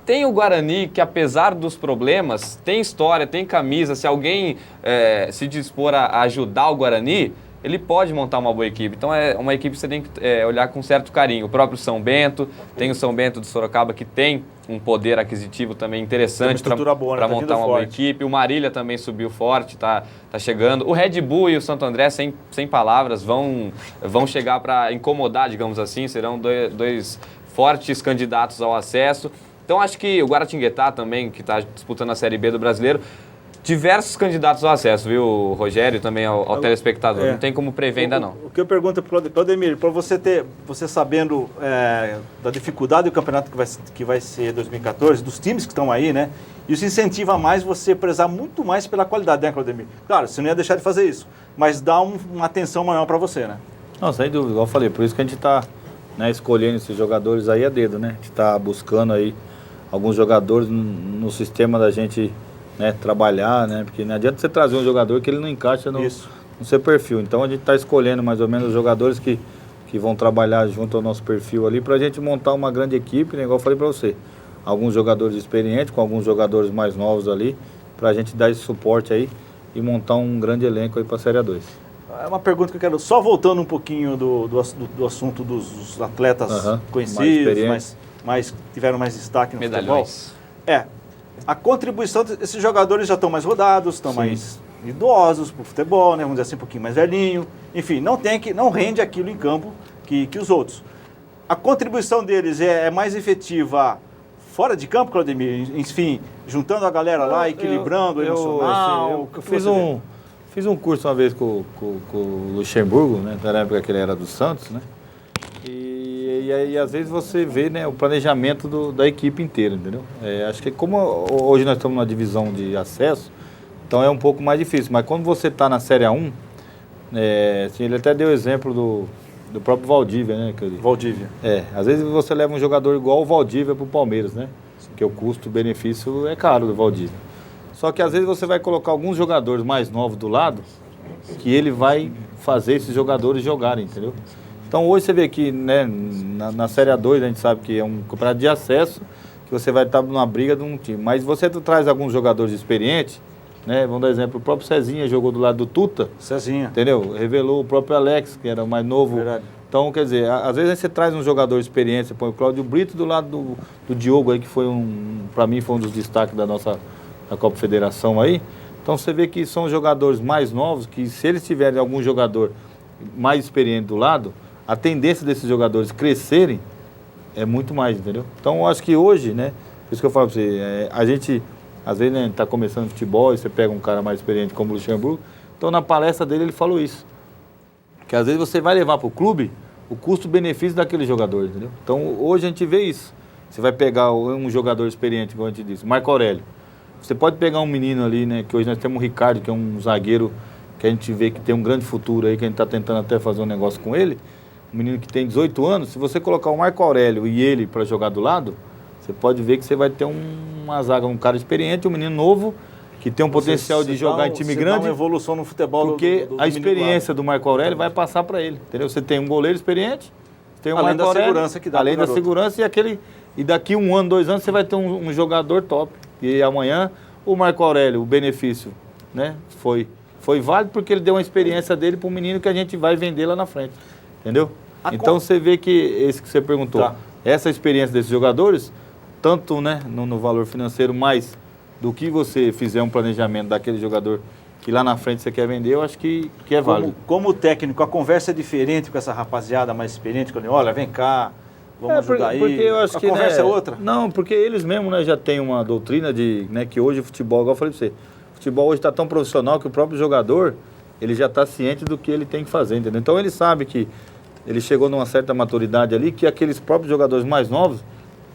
Tem o Guarani, que apesar dos problemas, tem história, tem camisa. Se alguém se dispor a ajudar o Guarani, ele pode montar uma boa equipe. Então é uma equipe que você tem que olhar com certo carinho. O próprio São Bento, tem o São Bento de Sorocaba, que tem um poder aquisitivo também interessante para montar uma boa equipe. O Marília também subiu forte, tá chegando. O Red Bull e o Santo André, sem palavras, vão chegar para incomodar, digamos assim. Serão dois fortes candidatos ao acesso. Então acho que o Guaratinguetá também, que está disputando a Série B do Brasileiro, diversos candidatos ao acesso, viu, Rogério, também ao telespectador. Não tem como prever ainda não. O que eu pergunto para o Claudemir, para você sabendo da dificuldade do campeonato que vai ser 2014, dos times que estão aí, né? Isso incentiva mais você prezar muito mais pela qualidade, né, Claudemir? Claro, você não ia deixar de fazer isso, mas dá uma atenção maior para você, né? Não, sem dúvida, igual eu falei, por isso que a gente está, né, escolhendo esses jogadores aí a dedo, né? A gente está buscando aí alguns jogadores no sistema da gente, né, trabalhar, né? Porque não adianta você trazer um jogador que ele não encaixa no seu perfil. Então a gente está escolhendo mais ou menos os jogadores que vão trabalhar junto ao nosso perfil ali para a gente montar uma grande equipe, né? Igual eu falei para você. Alguns jogadores experientes, com alguns jogadores mais novos ali, para a gente dar esse suporte aí e montar um grande elenco aí para a Série A2. É uma pergunta que eu quero, só voltando um pouquinho do assunto dos atletas conhecidos, mais tiveram mais destaque no medalhões. Futebol. A contribuição desses jogadores já estão mais rodados, estão mais idosos para o futebol, né? Vamos dizer assim, um pouquinho mais velhinho. Enfim, não rende aquilo em campo que os outros. A contribuição deles é mais efetiva fora de campo, Claudemir? Enfim, juntando a galera lá, equilibrando o emocional. Eu fiz um curso uma vez com o Luxemburgo, né? Na época que ele era do Santos, né? E às vezes você vê, né, o planejamento da equipe inteira, entendeu? Acho que como hoje nós estamos na divisão de acesso, então é um pouco mais difícil. Mas quando você está na Série A1, assim, ele até deu exemplo do próprio Valdívia, né? Valdívia. Às vezes você leva um jogador igual o Valdívia para o Palmeiras, né? Porque o custo-benefício é caro do Valdívia. Só que às vezes você vai colocar alguns jogadores mais novos do lado, que ele vai fazer esses jogadores jogarem, entendeu? Então hoje você vê que, né, na Série A2 a gente sabe que é um campeonato de acesso, que você vai estar numa briga de um time. Mas você traz alguns jogadores experientes, né? Vamos dar exemplo, o próprio Cezinha jogou do lado do Tuta. Cezinha. Entendeu? Revelou o próprio Alex, que era o mais novo. Verdade. Então, quer dizer, às vezes você traz um jogador experiente, você põe o Cláudio Brito do lado do Diogo aí, que foi para mim foi um dos destaques da Copa Federação aí. Então você vê que são jogadores mais novos, que se eles tiverem algum jogador mais experiente do lado, a tendência desses jogadores crescerem é muito mais, entendeu? Então eu acho que hoje, né, por isso que eu falo para você, a gente, às vezes, né, tá começando futebol e você pega um cara mais experiente como o Luxemburgo, então na palestra dele ele falou isso, que às vezes você vai levar para o clube o custo-benefício daquele jogador, entendeu? Então hoje a gente vê isso, você vai pegar um jogador experiente, como a gente disse, Marco Aurélio, você pode pegar um menino ali, né, que hoje nós temos o Ricardo, que é um zagueiro que a gente vê que tem um grande futuro aí, que a gente está tentando até fazer um negócio com ele, um menino que tem 18 anos, se você colocar o Marco Aurélio e ele para jogar do lado, você pode ver que você vai ter uma zaga, um cara experiente, um menino novo, que tem um potencial de jogar em time grande. Dá uma evolução no futebol porque a experiência do Marco Aurélio vai passar para ele, entendeu? Você tem um goleiro experiente, tem um Marco Aurélio, segurança que dá além da segurança e daqui 1 ano, 2 anos você vai ter um jogador top. E amanhã o Marco Aurélio, o benefício, né, foi válido porque ele deu uma experiência dele para um menino que a gente vai vender lá na frente. Entendeu? Então você vê que esse que você perguntou, essa experiência desses jogadores, tanto, né, no valor financeiro, mais do que você fizer um planejamento daquele jogador que lá na frente você quer vender, eu acho que é válido. Como técnico, a conversa é diferente com essa rapaziada mais experiente, quando olha, vem cá, vamos ajudar aí. Porque eu acho a que, conversa é outra? Não, porque eles mesmos, né, já têm uma doutrina de, né, que hoje o futebol, igual eu falei para você, o futebol hoje está tão profissional que o próprio jogador, ele já está ciente do que ele tem que fazer, entendeu? Então ele sabe que ele chegou numa certa maturidade ali, que aqueles próprios jogadores mais novos,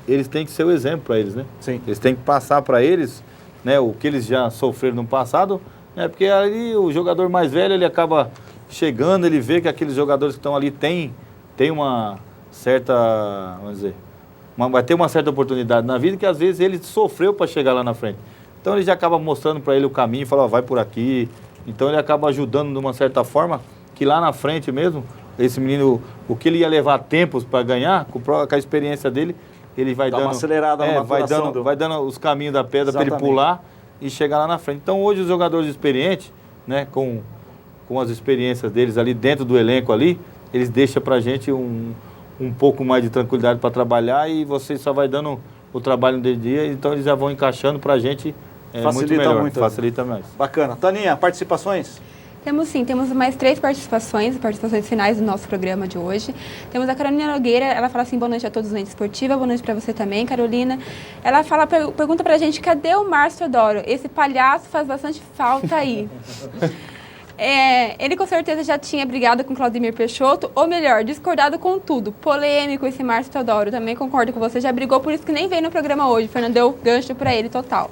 eles têm que ser o exemplo para eles, né? Sim. Eles têm que passar para eles, né, o que eles já sofreram no passado, né? Porque ali o jogador mais velho, ele acaba chegando, ele vê que aqueles jogadores que estão ali têm uma certa, vamos dizer, vai ter uma certa oportunidade na vida que às vezes ele sofreu para chegar lá na frente. Então ele já acaba mostrando para ele o caminho, fala, vai por aqui. Então ele acaba ajudando de uma certa forma que lá na frente mesmo, esse menino, o que ele ia levar tempos para ganhar, com a experiência dele, ele vai dando uma acelerada na maturação vai dando os caminhos da pedra para ele pular e chegar lá na frente. Então hoje os jogadores experientes, né, com as experiências deles ali dentro do elenco ali, eles deixam para a gente um pouco mais de tranquilidade para trabalhar e você só vai dando o trabalho no dia a dia, então eles já vão encaixando para a gente muito melhor. Muito. Facilita mais. Bacana. Taninha, participações? Temos sim, temos mais 3 participações finais do nosso programa de hoje. Temos a Carolina Nogueira, ela fala assim, boa noite a todos do Lente Esportiva, boa noite para você também, Carolina. Ela pergunta pra gente, cadê o Márcio Teodoro? Esse palhaço faz bastante falta aí. Ele com certeza já tinha brigado com Claudemir Peixoto, ou melhor, discordado com tudo. Polêmico esse Márcio Teodoro, também concordo com você, já brigou, por isso que nem veio no programa hoje. O Fernando deu gancho para ele total.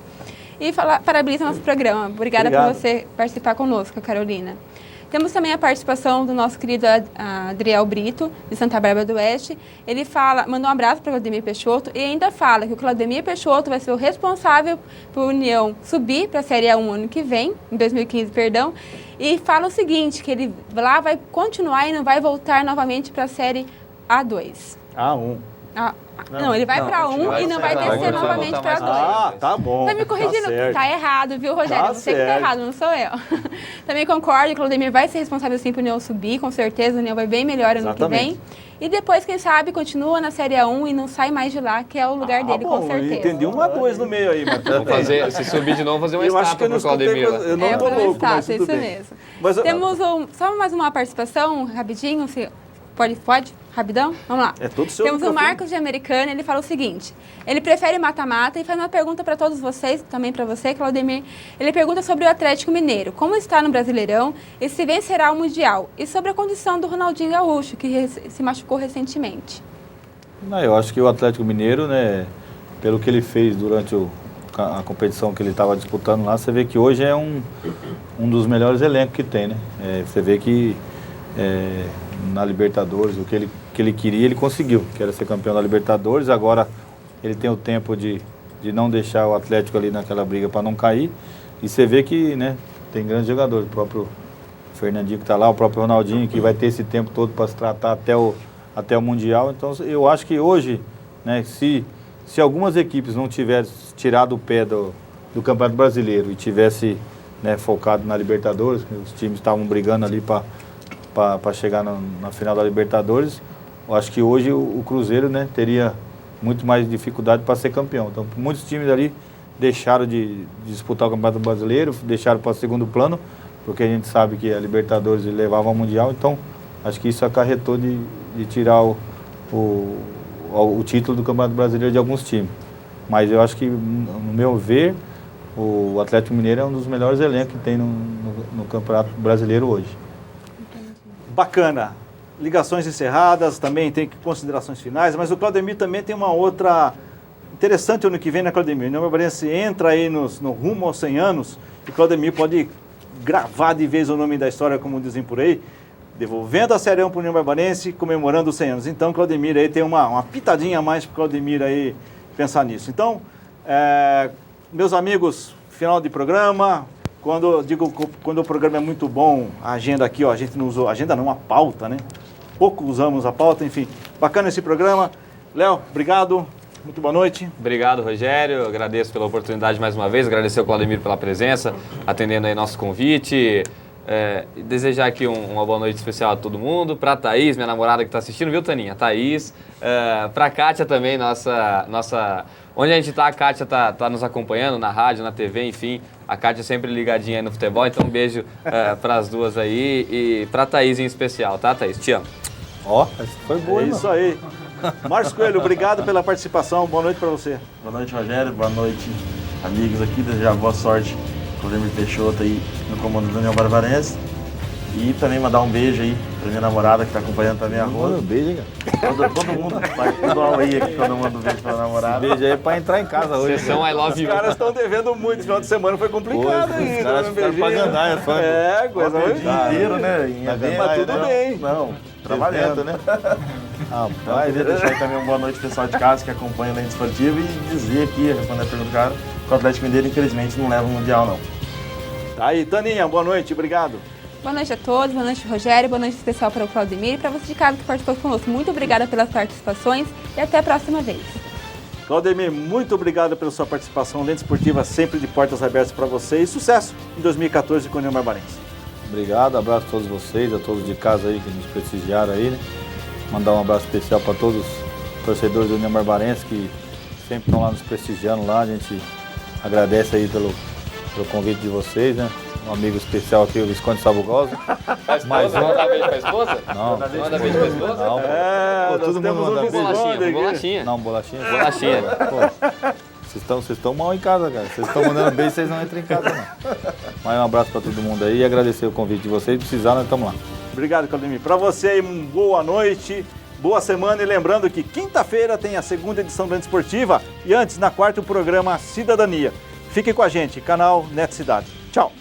E parabeniza o nosso programa. Obrigada por você participar conosco, Carolina. Temos também a participação do nosso querido Adriel Brito, de Santa Bárbara do Oeste. Ele mandou um abraço para o Claudemir Peixoto e ainda fala que o Claudemir Peixoto vai ser o responsável por União subir para a Série A1 ano que vem, em 2015, perdão. E fala o seguinte, que ele lá vai continuar e não vai voltar novamente para a Série A2. A1. Não, ele vai para 1 e não vai descer novamente para 2. Ah, tá bom. Tá me corrigindo? Tá errado, viu, Rogério? Tá Você que tá errado, não sou eu. Também concordo que o Claudemir vai ser responsável sim para o União subir, com certeza. O União vai bem melhor ano que vem. E depois, quem sabe, continua na Série A1 e não sai mais de lá, que é o lugar dele, com certeza. Entendi 1 a 2 no meio aí, mas Vamos fazer, se subir de novo, fazer uma estátua pro Claudemir. Eu não tô louco, mas tudo isso bem. mesmo. Mas, temos só mais uma participação, rapidinho, se pode? Rapidão? Vamos lá. É todo seu Temos o microfone. Marcos de Americana, ele fala o seguinte, ele prefere mata-mata e faz uma pergunta para todos vocês, também para você, Claudemir. Ele pergunta sobre o Atlético Mineiro, como está no Brasileirão e se vencerá o Mundial, e sobre a condição do Ronaldinho Gaúcho, que se machucou recentemente. Eu acho que o Atlético Mineiro, né, pelo que ele fez durante a competição que ele estava disputando lá, você vê que hoje é um dos melhores elencos que tem, né? Você vê que na Libertadores, o que ele queria, ele conseguiu, que era ser campeão da Libertadores. Agora ele tem o tempo de não deixar o Atlético ali naquela briga para não cair. E você vê que, né, tem grandes jogadores, o próprio Fernandinho que está lá, o próprio Ronaldinho, que vai ter esse tempo todo para se tratar até o Mundial. Então eu acho que hoje, né, se algumas equipes não tivessem tirado o pé do Campeonato Brasileiro e tivesse, né, focado na Libertadores, os times estavam brigando ali para chegar na final da Libertadores, eu acho que hoje o Cruzeiro, né, teria muito mais dificuldade para ser campeão. Então, muitos times ali deixaram de disputar o Campeonato Brasileiro, deixaram para o segundo plano, porque a gente sabe que a Libertadores levava ao Mundial. Então, acho que isso acarretou de tirar o título do Campeonato Brasileiro de alguns times. Mas eu acho que, no meu ver, o Atlético Mineiro é um dos melhores elencos que tem no Campeonato Brasileiro hoje. Bacana. Ligações encerradas, também tem considerações finais, mas o Claudemir também tem uma outra interessante ano que vem, né, Claudemir? O União Barbarense entra aí no rumo aos 100 anos e Claudemir pode gravar de vez o nome da história, como dizem por aí, devolvendo a Série A para o União Barbarense, comemorando os 100 anos. Então, Claudemir aí tem uma pitadinha a mais para o Claudemir aí pensar nisso. Então, meus amigos, final de programa. Quando o programa é muito bom, a agenda aqui, ó, a gente não usou, agenda não, a pauta, né? Pouco usamos a pauta, enfim. Bacana esse programa. Léo, obrigado. Muito boa noite. Obrigado, Rogério. Agradeço pela oportunidade mais uma vez. Agradecer ao Claudemir pela presença, atendendo aí nosso convite. E desejar aqui uma boa noite especial a todo mundo. Para a Thaís, minha namorada que está assistindo, viu, Taninha? Thaís. Para a Kátia também, nossa... Onde a gente está, a Kátia está nos acompanhando, na rádio, na TV, enfim. A Kátia sempre ligadinha aí no futebol, então um beijo para as duas aí. E para a Thaís em especial, tá, Thaís? Te amo. Ó, essa foi boa, É hein, isso aí. Márcio Coelho, obrigado pela participação. Boa noite para você. Boa noite, Rogério. Boa noite, amigos aqui. Desejar boa sorte para o Claudemir Peixoto aí no comando da União Barbarense. E também mandar um beijo aí pra minha namorada que tá acompanhando também a Rosa. Um beijo, hein, cara. Todo mundo, vai tudo aí aqui quando eu mando um beijo pra namorada. Beijo aí pra entrar em casa hoje. Sessão I Love Os You. caras estão devendo muito. Esse final de semana foi complicado aí. Os caras ficaram pra ganhar, coisa O muito dia inteiro, né? Em Tá bem, evento. mas tudo bem. Não, trabalhando, né? Então, queria deixar aí também uma boa noite pro pessoal de casa que acompanha o Lente Esportiva e dizer aqui, responder a pergunta do cara, que o Atlético Mineiro, infelizmente, não leva o Mundial, não. Tá aí, Taninha, boa noite, obrigado. Boa noite a todos, boa noite, Rogério, boa noite especial para o Claudemir e para você de casa que participou conosco. Muito obrigada pelas participações e até a próxima vez. Claudemir, muito obrigado pela sua participação. Lente Esportiva sempre de portas abertas para você e sucesso em 2014 com o União Barbarense. Obrigado, abraço a todos vocês, a todos de casa aí que nos prestigiaram aí, né? Mandar um abraço especial para todos os torcedores do União Barbarense que sempre estão lá nos prestigiando lá. A gente agradece aí pelo convite de vocês, né? um amigo especial aqui, o Visconde Sabugosa. Mais um. Manda beijo pra esposa? Não. Manda beijo pra esposa? Não, pô, nós todo mundo temos um manda beijo. Visconde. Bolachinha. Não, bolachinha. Bolachinha. Pô, vocês estão mal em casa, cara. Vocês estão mandando beijo, vocês não entram em casa, não. Mas um abraço para todo mundo aí e agradecer o convite de vocês. Se precisar, nós estamos lá. Obrigado, Claudemir. Para você aí, boa noite, boa semana. E lembrando que quinta-feira tem a segunda edição da Esportiva e antes, na quarta, o programa Cidadania. Fique com a gente, canal Net Cidade. Tchau.